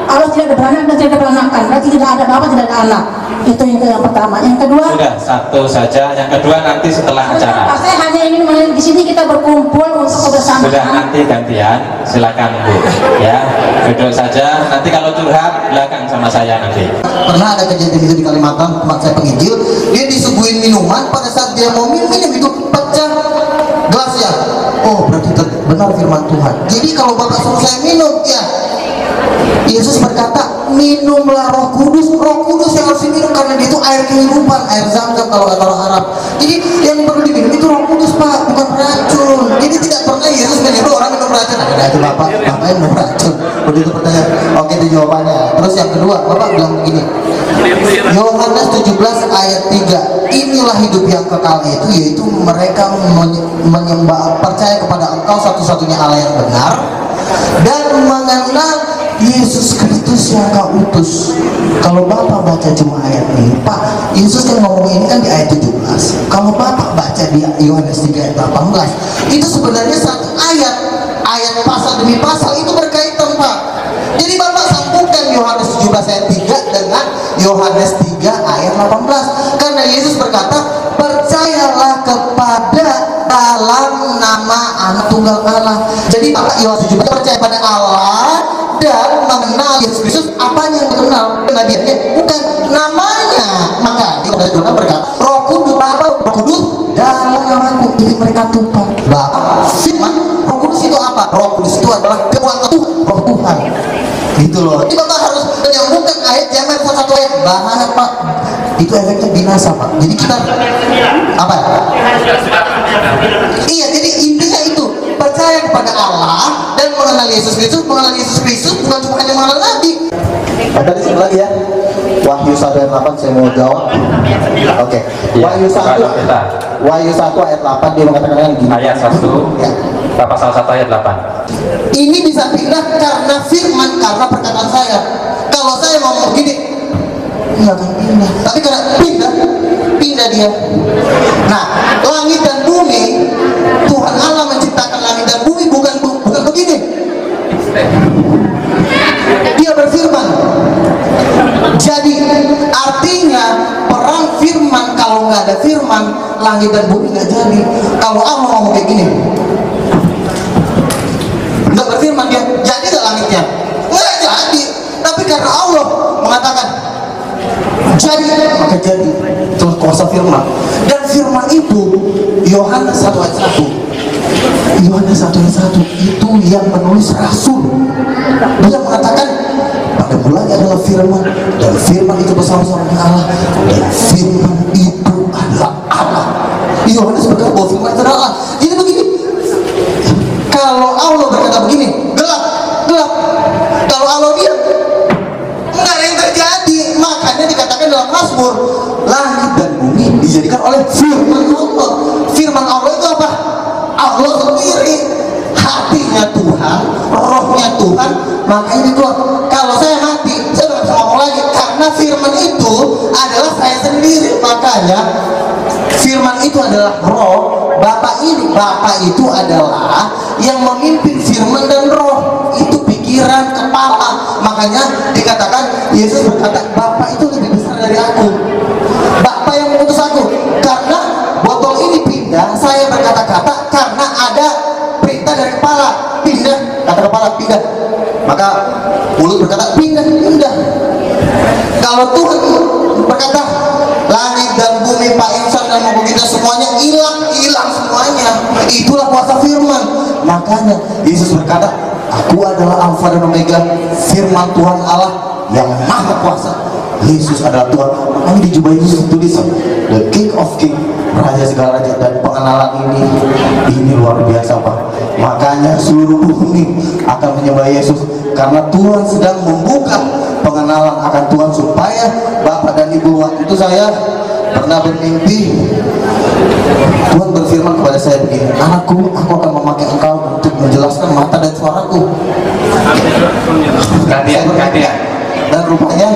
Allah tidak ada beranak dan tidak ada peranakan, berarti tidak ada bapak, tidak ada anak. Itu yang pertama. Yang kedua, sudah satu saja. Yang kedua nanti setelah acara. Saya hanya ingin di sini kita berkumpul untuk kebersamaan. Sudah, nanti gantian, silakan Bu. Ya, duduk saja. Nanti kalau curhat belakang sama saya nanti. Pernah ada kejadian itu di Kalimantan, tempat saya penginjil, dia disuguhin minuman, pada saat dia mau minum itu pecah gelasnya. Oh, berarti benar firman Tuhan. Jadi kalau Bapak suruh saya minum, ya Yesus berkata, minumlah Roh Kudus. Roh Kudus yang harus diminum karena dia itu air kehidupan, air Zam-Zam kalau kata orang Arab. Jadi yang perlu diminum itu Roh Kudus Pak, bukan racun. Jadi tidak pernah Yesus menyuruh orang minum racun. Nah, itu Bapak yang minum racun. Begitu pertanyaan. Oke, itu jawabannya. Terus yang kedua, Bapak bilang begini, Yohanes 17 ayat 3, inilah hidup yang kekal itu, yaitu mereka menyembah, percaya kepada Engkau satu-satunya Allah yang benar dan mengenal Yesus Kristus yang Kau utus. Kalau Bapak baca cuma ayat ini, Pak, Yesus kan ngomong ini kan di ayat 17. Kalau Bapak baca di Yohanes 3 ayat 18, itu sebenarnya satu ayat pasal demi pasal itu berkaitan Pak. Jadi Bapak sambungkan Yohanes 17 ayat 3 dengan Yohanes 3 ayat 18. Karena Yesus berkata, percayalah kepada dalam nama Anak Tunggal Allah. Jadi Bapak Yohanes 17 percaya pada Allah dan mengenal Yesus Kristus. Apanya yang mengenal? Nabinya bukan namanya. Maka Yohanes 17 berkata, Roh Kudus, Roh Kudus dalam namaku. Jadi mereka tumpah. Bapak firman, Roh Kudus itu apa? Roh Kudus itu adalah kekuatan Tuhan, Roh Tuhan. Gitu loh. Jadi Bapak harus menyambungkan ayat Yamin satu ayat. Bahaya Pak. Itu efeknya binasa Pak. Jadi kita apa? Iya, jadi intinya itu percaya kepada Allah dan mengenal Yesus Kristus. Mengenal Yesus Kristus bukan cuma hanya mengenal Nabi. Tadi sekali lagi ya. Wahyu 1 ayat 8 saya mau jawab. Oke. Wahyu 1 ayat 8 dia mengatakan gini. Ayat 1. Ya. Pasal 1 ayat 8. Ini bisa pindah karena firman, karena perkataan saya. Kalau saya ngomong gini, nggak akan pindah. Tapi karena pindah dia. Nah, langit dan bumi, Tuhan Allah menciptakan langit dan bumi bukan begini. Dia berfirman. Jadi artinya perang firman, kalau nggak ada firman, langit dan bumi nggak jadi. Kalau Allah ngomong kayak gini, nggak berfirman dia, jadi nggak langitnya? Nggak jadi. Tapi karena Allah mengatakan Jadi, maka jadi itu kuasa firman. Dan firman itu Yohanes 1 ayat 1. Yohanes 1 ayat 1 itu yang menulis rasul. Dia mengatakan pada mulanya adalah firman, dan firman itu bersama-sama dengan Allah, dan firman itu adalah Allah. Yohanes berkata bahwa firman itu adalah Allah. Jadi begini, kalau Allah berkata begini, gelap, gelap. Kalau Allah diam, nggak ada yang terjadi. Makanya dikatakan dalam Mazmur, langit dan bumi dijadikan oleh firman Allah. Firman Allah itu apa? Allah sendiri, hatinya Tuhan, rohnya Tuhan. Makanya itu, kalau saya mati, saya nggak bisa ngomong lagi, karena firman itu adalah saya sendiri. Makanya firman itu adalah roh. Bapak itu adalah yang memimpin firman dan roh. Itu pikiran, kepala. Makanya dikatakan, Yesus berkata, Bapak itu lebih besar dari aku. Bapak yang mengutus aku. Karena botol ini pindah, saya berkata-kata karena ada perintah dari kepala. Pindah, kata kepala pindah. Maka mulut berkata pindah, pindah. Kalau Tuhan berkata langit dan bumi, Pak Insan dan maupun kita semuanya hilang, hilang semuanya. Itulah kuasa firman. Makanya Yesus berkata, aku adalah Alfa dan Omega, firman Tuhan Allah yang maha kuasa. Yesus adalah Tuhan. Makanya di jubah Yesus tulis The King of King, Raja segala raja. Dan pengenalan ini luar biasa, Pak. Makanya seluruh bumi akan menyembah Yesus, karena Tuhan sedang membuka pengenalan akan Tuhan, supaya Bapak dan Ibu, waktu itu saya pernah bermimpi Tuhan berfirman kepada saya begini, anakku, aku akan memakai engkau untuk menjelaskan mata dan suaraku. Dan rupanya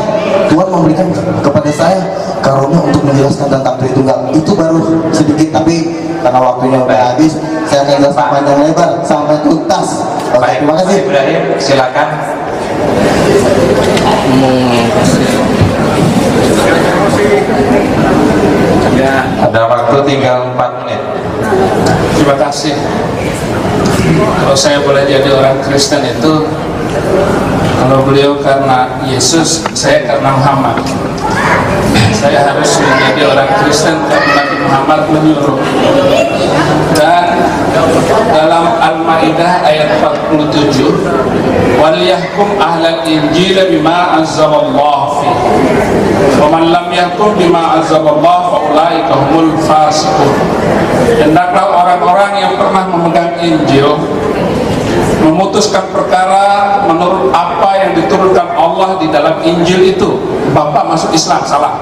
Tuhan memberikan kepada saya karunia untuk menjelaskan tentang Tritunggal. Itu baru sedikit, tapi karena waktunya udah habis, saya akan jelaskan panjang lebar sampai tuntas. Baik, terima kasih. Ibrahim, silakan. Ya, ada waktu tinggal 4 menit. Terima kasih. Kalau saya boleh jadi orang Kristen itu, kalau beliau karena Yesus, saya karena Muhammad. Saya harus menjadi orang Kristen karena Nabi Muhammad menyuruh. Dan dalam Al-Maidah ayat 47, waliyahkum ahlal injil bima anzalallahu fi wa man lam yahkum bima anzalallahu fa ulaika humul fasiqun. Hendaklah orang-orang yang pernah memegang Injil memutuskan perkara menurut apa yang diturunkan Allah di dalam Injil itu. Bapak masuk Islam, salah.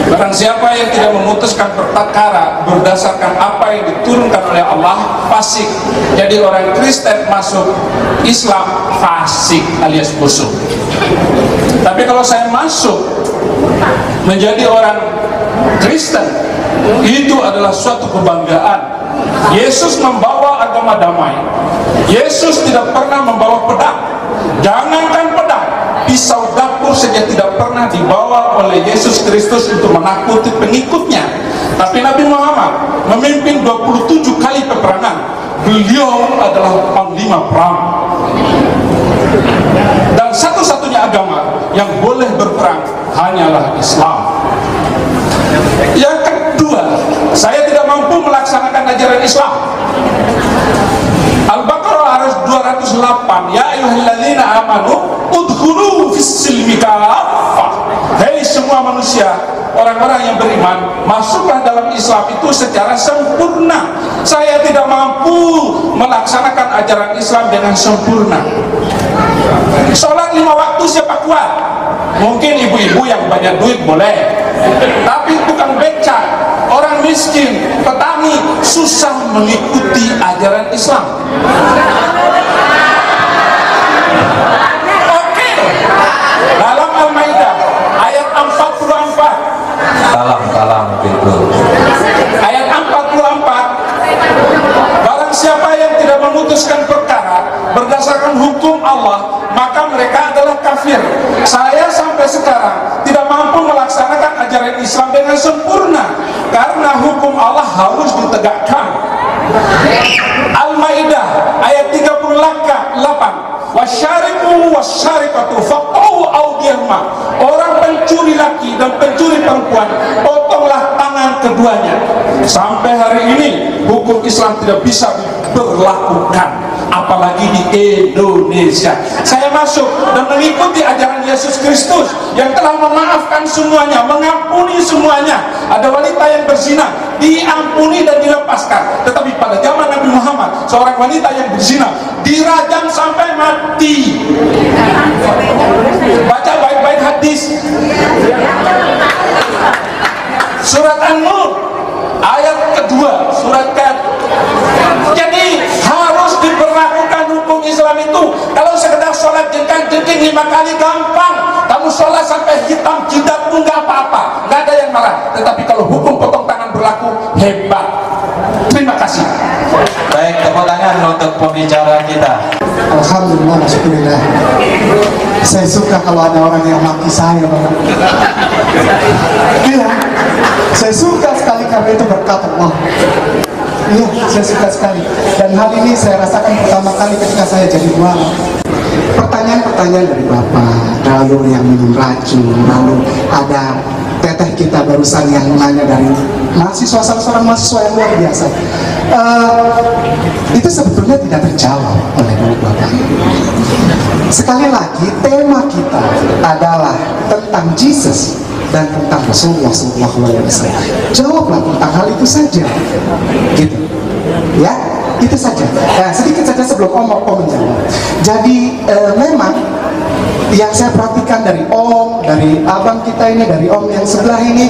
Barang siapa yang tidak memutuskan perkara berdasarkan apa yang diturunkan oleh Allah, fasik. Jadi orang Kristen masuk Islam, fasik alias busuk. Tapi kalau saya masuk menjadi orang Kristen, itu adalah suatu kebanggaan. Yesus membawa agama damai. Yesus tidak pernah membawa pedang. Jangankan pedang, pisau dapur saja tidak pernah dibawa oleh Yesus Kristus untuk menakuti pengikutnya. Tapi Nabi Muhammad memimpin 27 kali peperangan. Beliau adalah panglima perang. Dan satu-satunya agama yang boleh berperang hanyalah Islam. Yang kedua, saya tidak mampu melaksanakan ajaran Islam. Al-Baqarah harus 208. Ya ayyuhalladzina amanu udkhulu fis-silmi kaffah. Hei semua manusia, orang-orang yang beriman, masuklah dalam Islam itu secara sempurna. Saya tidak mampu melaksanakan ajaran Islam dengan sempurna. Sholat 5 waktu siapa kuat? Mungkin ibu-ibu yang banyak duit boleh, tapi bukan becak, orang miskin, petani susah mengikuti ajaran Islam. Oke, dalam Al-Maidah ayat 44, Kalam gitu. ayat 44, barang siapa yang tidak memutuskan perkara berdasarkan hukum Allah, maka mereka adalah kafir. Saya sampai sekarang tidak mampu melaksanakan ajaran Islam dengan sempurna, karena hukum Allah harus ditegakkan. Al-Maidah ayat 38, wasyariku wasyarikatu faqau audiyahma. Orang pencuri hukum Islam tidak bisa diberlakukan, apalagi di Indonesia. Saya masuk dan mengikuti ajaran Yesus Kristus yang telah memaafkan semuanya, mengampuni semuanya. Ada wanita yang berzina, diampuni dan dilepaskan. Tetapi pada zaman Nabi Muhammad, seorang wanita yang berzina dirajam sampai mati. Baca baik-baik hadis. Surat An-Nur ayat kedua, surat ke. Jadi harus diberlakukan hukum Islam itu. Kalau sekedar sholat jengkang-jengking 5 kali gampang. Kamu sholat sampai hitam jidatmu nggak apa-apa, nggak ada yang marah. Tetapi kalau hukum potong tangan berlaku, hebat. Terima kasih. Baik, tepuk tangan untuk pembicara kita. Alhamdulillah, syukurillah. Saya suka kalau ada orang yang maki saya, Bang. Iya, saya suka sekali karena itu berkat Allah. Iya, saya suka sekali. Dan hal ini saya rasakan pertama kali ketika saya jadi ulama. Pertanyaan-pertanyaan dari Bapak, lalu yang minum racun, lalu ada teteh kita barusan yang nanya dari mahasiswa, salah seorang mahasiswa yang luar biasa. Itu sebetulnya tidak terjawab oleh Bapak. Sekali lagi, tema kita adalah tentang Jesus dan tentang Rasulullah SAW. Jawablah tentang hal itu saja, gitu, ya, itu saja. Nah, sedikit saja sebelum Om menjawab. Jadi memang yang saya perhatikan dari Om, dari abang kita ini, dari Om yang sebelah ini,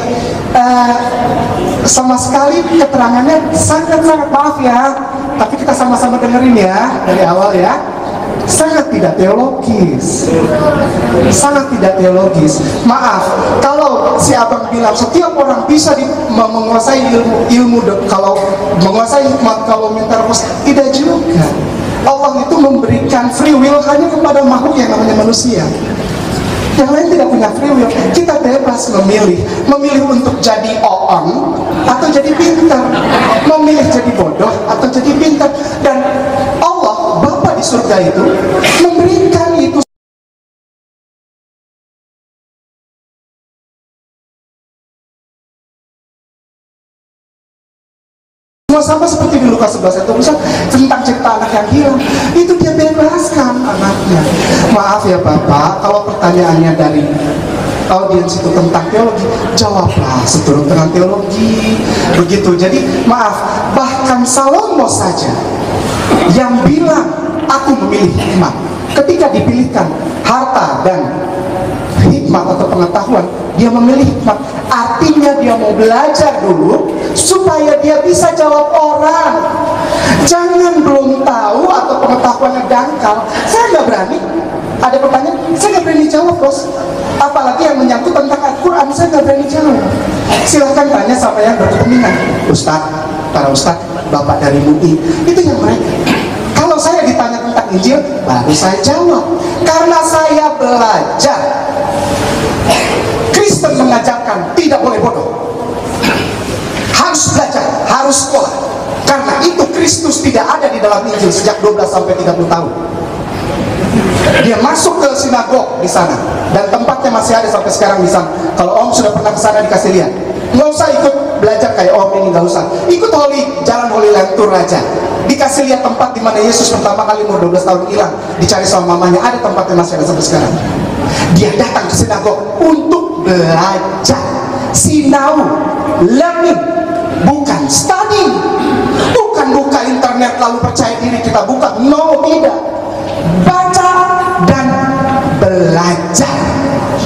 sama sekali keterangannya sangat-sangat, maaf ya, tapi kita sama-sama dengerin ya dari awal ya. Sangat tidak teologis, sangat tidak teologis. Maaf, kalau si abang bilang setiap orang bisa menguasai ilmu kalau menguasai hikmat kalau minta rumus, tidak juga. Allah itu memberikan free will hanya kepada makhluk yang namanya manusia. Yang lain tidak punya free will. Kita bebas memilih untuk jadi oon atau jadi pintar, memilih jadi bodoh atau jadi pintar. Dan Allah, Bapa di surga itu memberikan itu sama seperti di Lukas 11 itu misal tentang cerita anak yang hilang, itu dia bebaskan anaknya. Maaf ya Bapak, kalau pertanyaannya dari audiens itu tentang teologi, jawablah seturut dengan teologi, begitu. Jadi maaf, bahkan Salomo saja yang bilang aku memilih hikmat, ketika dipilihkan harta dan hikmat atau pengetahuan, dia memilih hikmat. Artinya dia mau belajar dulu supaya dia bisa jawab orang. Jangan belum tahu atau pengetahuannya dangkal, saya nggak berani. Ada pertanyaan, saya nggak berani jawab, bos. Apalagi yang menyangkut tentang Al-Quran, saya nggak berani jawab. Silahkan tanya sama yang berkepentingan. Ustadz, para ustadz, bapak dari MUI, itu yang mereka. Kalau saya ditanya tentang Injil, baru saya jawab. Karena saya belajar. Kristen mengajarkan tidak boleh bodoh, harus belajar, harus sekolah. Karena itu Kristus tidak ada di dalam Injil sejak 12 sampai 30 tahun. Dia masuk ke sinagog di sana dan tempatnya masih ada sampai sekarang di sana. Kalau Om sudah pernah ke sana dikasih lihat. Nggak usah ikut belajar kayak Om ini, nggak usah. Ikut jalan Holy Land Tour aja. Dikasih lihat tempat di mana Yesus pertama kali umur 12 tahun hilang, dicari sama mamanya, ada tempatnya masih ada sampai sekarang. Dia datang ke sinagog untuk belajar. Sinau, learning, bukan study. Bukan buka internet lalu percaya diri kita buka. No, tidak. Baca dan belajar,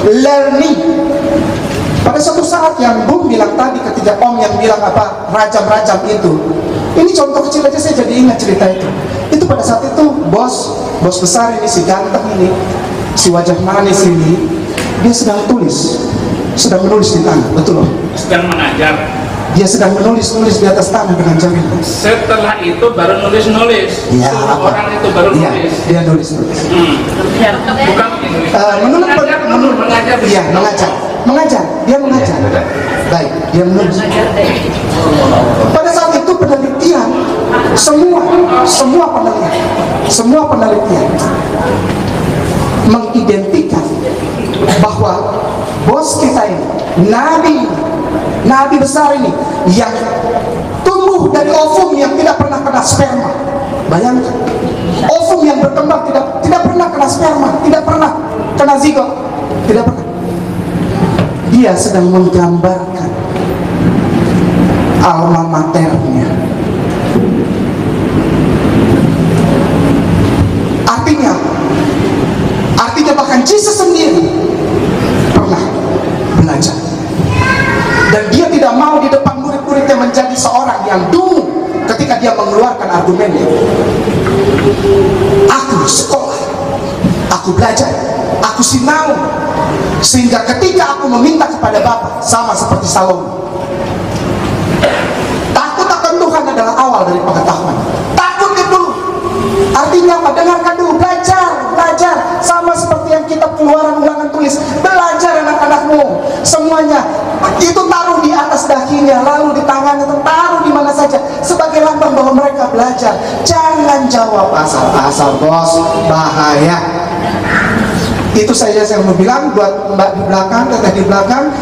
learning. Pada suatu saat yang Bung bilang tadi, ketika Om yang bilang apa, rajam-rajam itu, ini contoh kecil aja saya jadi ingat cerita itu. Itu pada saat itu bos besar ini, si ganteng ini, si wajah manis ini, dia sedang menulis di tanah, betul loh? Sedang mengajar. Dia sedang menulis di atas tanah dengan jari. Setelah itu baru nulis. Ya, orang itu baru nulis. Dia nulis. Bukan mengajar. Iya, mengajar. Dia mengajar. Baik, dia menulis. Pada saat itu penelitian, semua penelitian mengidentikan bahwa bos kita ini, nabi besar ini yang tumbuh dari ovum yang tidak pernah kena sperma. Bayangkan, ovum yang berkembang tidak pernah kena sperma, tidak pernah kena zigot, tidak pernah. Dia sedang menggambarkan alma maternya. Artinya bahkan Yesus sendiri pernah belajar, dan dia tidak mau di depan murid-muridnya menjadi seorang yang dungu ketika dia mengeluarkan argumennya. Aku sekolah, aku belajar, aku sinau, sehingga ketika aku meminta kepada Bapa, sama seperti Salomo. Takut akan Tuhan adalah awal dari pengetahuan. Takut itu artinya apa? Dengarkan dulu, belajar sama seperti yang kitab Keluaran Ulangan tulis. Belajar anak-anakmu semuanya itu taruh di atas dahinya, lalu di tangannya, taruh di mana saja sebagai lambang bahwa mereka belajar. Jangan jawab asal-asal, bos, bahaya. Itu saja yang mau bilang buat mbak di belakang, teteh di belakang.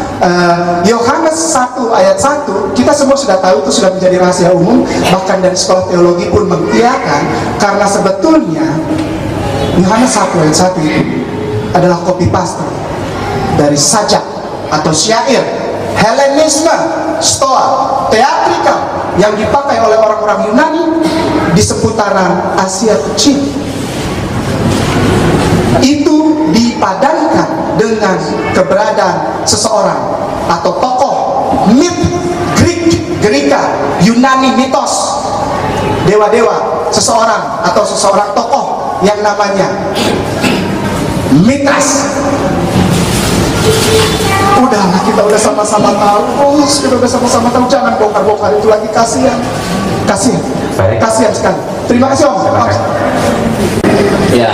Yohanes 1 ayat 1 kita semua sudah tahu, itu sudah menjadi rahasia umum, bahkan dari sekolah teologi pun mengiyakan, karena sebetulnya Yohanes 1 ayat 1 itu adalah copy paste dari sajak atau syair Helenisme, Stoa, teatrikal yang dipakai oleh orang-orang Yunani di seputaran Asia Kecil. Itu dipadankan dengan keberadaan seseorang atau tokoh mit Greka, Yunani mitos, dewa-dewa, seseorang atau seseorang tokoh yang namanya Mitras. Udahlah, kita udah sama-sama tahu, bos, kita udah sama-sama tahu, jangan bongkar-bongkar itu lagi, kasihan sekali. Terima kasih, Om. Ya,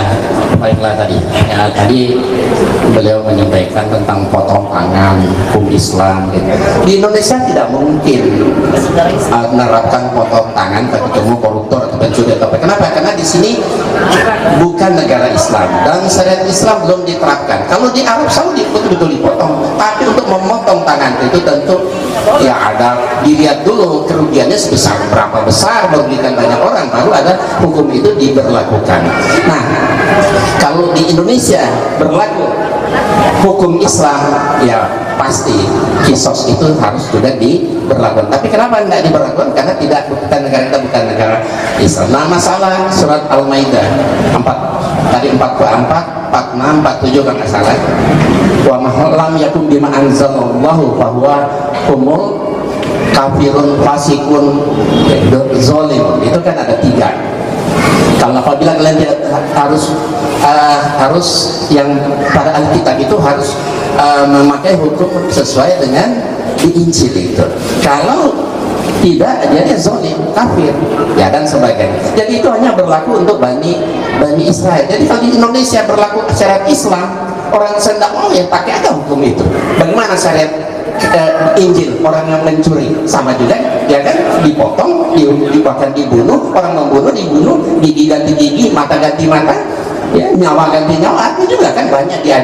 baiklah tadi. Ya, tadi beliau menyampaikan tentang potong tangan, hukum Islam. Gitu. Di Indonesia tidak mungkin menerapkan potong tangan tapi ketemu koruptor atau pencuri atau apa. Kenapa? Karena di sini bukan negara Islam dan syariat Islam belum diterapkan. Kalau di Arab Saudi betul-betul dipotong, tapi untuk memotong tangan itu tentu ya ada dilihat dulu kerugiannya sebesar berapa besar, merugikan banyak orang, baru ada hukum itu diberlakukan. Nah, kalau di Indonesia berlaku hukum Islam, ya pasti kisos itu harus juga diberlakukan. Tapi kenapa tidak diberlakukan? Karena bukan negara kita, bukan negara Islam. Nah, masalah surat Al-Maidah 44, 46, 47 kalau nggak salah. Wa mahalam yakum bima anzalallahu bahwa humul kafirun fasikun zolim. Itu kan ada 3. Kalau apabila kalian harus yang pada Alkitab itu harus memakai hukum sesuai dengan di Injil itu. Kalau tidak, jadi zolim, kafir, ya dan sebagainya. Jadi itu hanya berlaku untuk Bani Israel. Jadi kalau di Indonesia berlaku syariat Islam, orang tidak mau ya pakai aja hukum itu. Bagaimana syariat Injil, orang yang mencuri sama juga, ya kan, dipotong, bahkan dibunuh, orang membunuh dibunuh, gigi ganti gigi, mata ganti mata, ya, nyawa ganti nyawa. Itu juga kan banyak di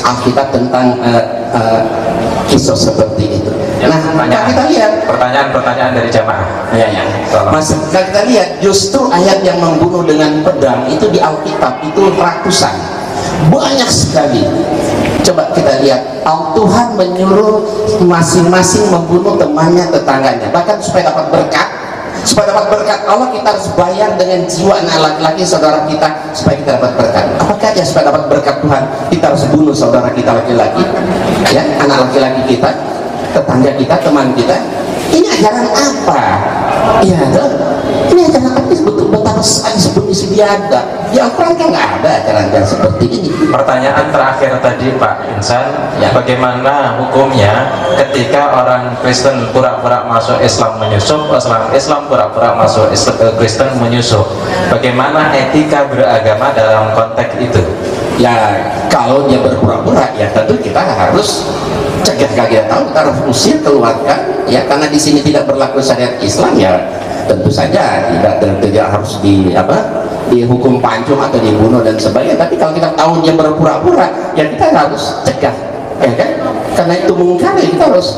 Alkitab tentang kisah seperti itu. Nah, kita lihat pertanyaan dari jamaah. Ya. Mas, kita lihat justru ayat yang membunuh dengan pedang itu di Alkitab itu ratusan, banyak sekali. Coba kita lihat, Tuhan menyuruh masing-masing membunuh temannya, tetangganya, bahkan supaya dapat berkat. Supaya dapat berkat Allah, kita harus bayar dengan jiwa anak laki-laki saudara kita supaya kita dapat berkat. Apakah ya supaya dapat berkat Tuhan kita harus bunuh saudara kita laki-laki, ya, anak laki-laki kita, tetangga kita, teman kita? Ini ajaran apa? Ya, ini ajaran apa? Betapa disebut istiadat. Ya, Al-Quran kan nggak ada ajaran yang seperti ini. Pertanyaan terakhir tadi Pak Insan, ya, bagaimana hukumnya ketika orang Kristen pura-pura masuk Islam menyusup, Islam pura-pura masuk Kristen menyusup? Bagaimana etika beragama dalam konteks itu? Ya, kalau dia berpura-pura, ya tentu kita harus cegah, kita tahu, kita harus usir, keluarkan, ya, karena di sini tidak berlaku syariat Islam, ya tentu saja tidak harus dihukum pancung atau dibunuh dan sebagainya. Tapi kalau kita tahu dia berpura-pura, ya kita harus cegah, ya kan? Karena itu mungkar, ya kita harus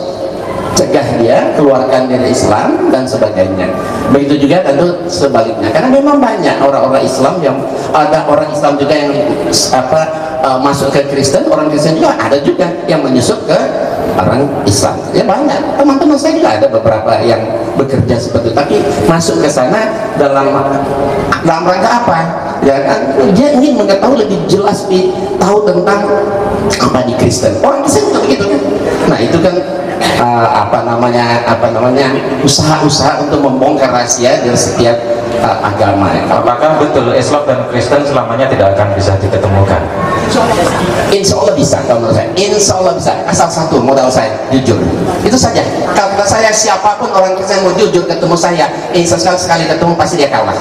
cegah dia, keluarkan dari Islam dan sebagainya. Begitu juga tentu sebaliknya, karena memang banyak orang-orang Islam yang ada orang Islam juga yang masuk ke Kristen, orang Kristen juga ada juga yang menyusup ke orang Islam. Ya banyak, teman-teman saya juga ada beberapa yang bekerja seperti itu, tapi masuk ke sana dalam rangka apa? Ya kan, dia ingin mengetahui lebih jelas, tahu tentang apa di Kristen. Orang Kristen juga begitu kan. Nah itu kan apa namanya usaha-usaha untuk membongkar rahasia dari setiap agama. Apakah betul Islam dan Kristen selamanya tidak akan bisa diketemukan? Insya Allah bisa, kalau menurut saya. Insya Allah bisa. Asal satu, modal saya jujur. Itu saja. Kalau saya siapapun orang Kristen mau jujur ketemu saya, insya Allah sekali ketemu pasti dia kalah.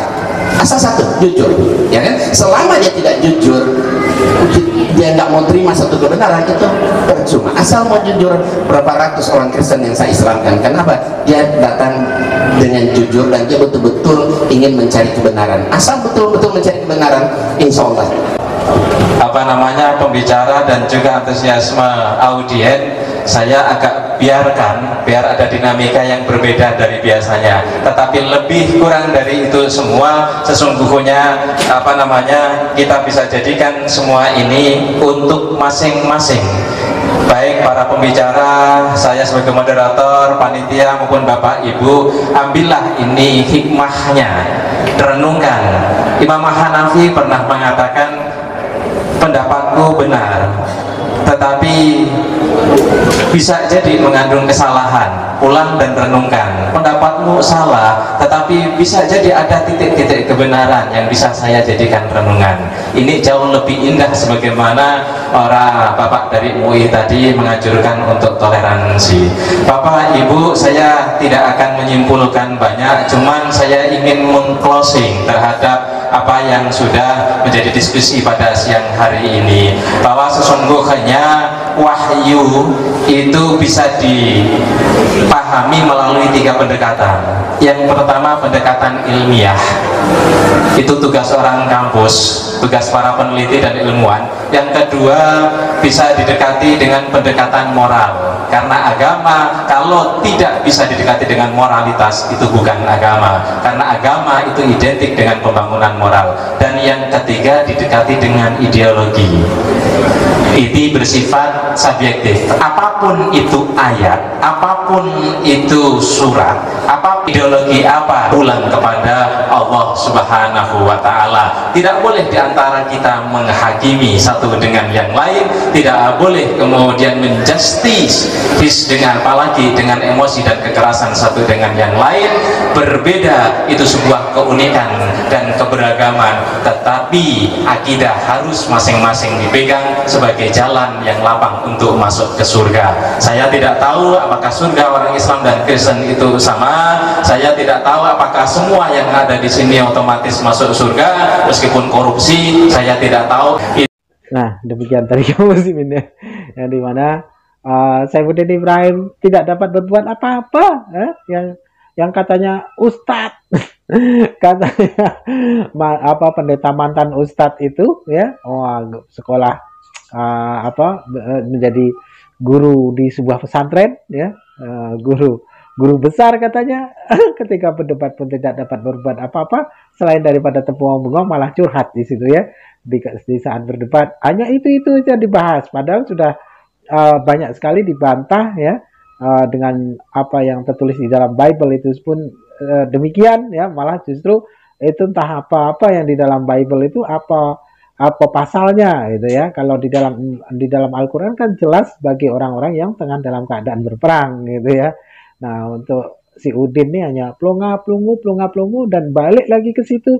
Asal satu, jujur. Ya kan? Selama dia tidak jujur, dia nggak mau terima satu kebenaran, itu percuma. Asal mau jujur, berapa ratus orang Kristen yang saya Islamkan, kenapa? Dia datang dengan jujur dan dia betul-betul ingin mencari kebenaran. Asal betul-betul mencari kebenaran, insya Allah. Pembicara dan juga antusiasme audien saya agak biarkan, biar ada dinamika yang berbeda dari biasanya, tetapi lebih kurang dari itu semua sesungguhnya kita bisa jadikan semua ini untuk masing-masing, baik para pembicara, saya sebagai moderator, panitia maupun Bapak Ibu, ambillah ini hikmahnya, renungkan. Imam Hanafi pernah mengatakan, pendapatku benar, tetapi bisa jadi mengandung kesalahan. Ulang dan renungkan. Pendapatmu salah, tetapi bisa jadi ada titik-titik kebenaran yang bisa saya jadikan renungan. Ini jauh lebih indah, sebagaimana orang Bapak dari MUI tadi menganjurkan untuk toleransi. Bapak Ibu, saya tidak akan menyimpulkan banyak, cuman saya ingin meng-closing terhadap apa yang sudah menjadi diskusi pada siang hari ini, bahwa sesungguhnya wahyu itu bisa dipahami melalui 3 pendekatan. Yang pertama, pendekatan ilmiah, itu tugas orang kampus, tugas para peneliti dan ilmuwan. Yang kedua, bisa didekati dengan pendekatan moral, karena agama kalau tidak bisa didekati dengan moralitas itu bukan agama, karena agama itu identik dengan pembangunan moral. Dan yang ketiga, didekati dengan ideologi. Ini bersifat subjektif. Apapun itu ayat, apapun itu surat, apa ideologi apa, pulang kepada Allah Subhanahu wa Ta'ala. Tidak boleh diantara kita menghakimi satu dengan yang lain, tidak boleh kemudian menjustis dengan, apalagi dengan emosi dan kekerasan satu dengan yang lain. Berbeda itu sebuah keunikan dan keberagaman, tetapi akidah harus masing-masing dipegang sebagai jalan yang lapang untuk masuk ke surga. Saya tidak tahu apakah surga orang Islam dan Kristen itu sama. Saya tidak tahu apakah semua yang ada di sini otomatis masuk surga meskipun korupsi. Saya tidak tahu. Nah, demikian tadi muslimin ya, yang dimana Saifuddin Ibrahim tidak dapat berbuat apa-apa, yang katanya ustadz, katanya pendeta mantan ustadz itu ya, sekolah menjadi guru di sebuah pesantren ya, guru besar katanya, ketika berdebat pun tidak dapat berbuat apa-apa selain daripada tepung-tepung, malah curhat di situ ya, di saat berdebat hanya itu saja dibahas, padahal sudah banyak sekali dibantah ya, dengan apa yang tertulis di dalam Bible itu pun demikian ya, malah justru itu entah apa yang di dalam Bible itu apa pasalnya gitu ya. Kalau di dalam Al-Qur'an kan jelas bagi orang-orang yang tengah dalam keadaan berperang gitu ya. Nah, untuk si Udin ini hanya plonga-plongu dan balik lagi ke situ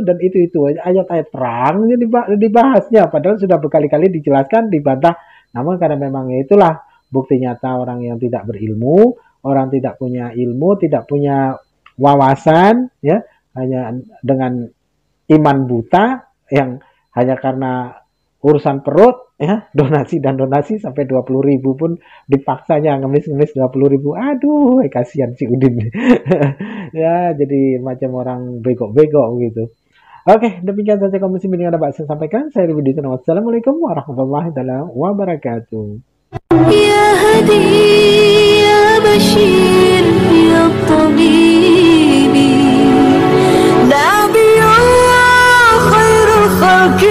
dan itu ayat-ayat perang dibahasnya, padahal sudah berkali-kali dijelaskan, dibantah. Namun karena memang itulah bukti nyata orang yang tidak berilmu, orang tidak punya ilmu, tidak punya wawasan ya, hanya dengan iman buta yang hanya karena urusan perut ya, donasi sampai 20.000 pun dipaksanya ngemis 20.000. Aduh, kasihan si Udin. Ya, jadi macam orang bego-bego gitu. Oke, demikian saja kaum muslimin yang dapat saya sampaikan. Saya Rudi. Wassalamualaikum warahmatullahi wabarakatuh. Ya Hadi بشير يا طبيبي نبي الله خير الخلق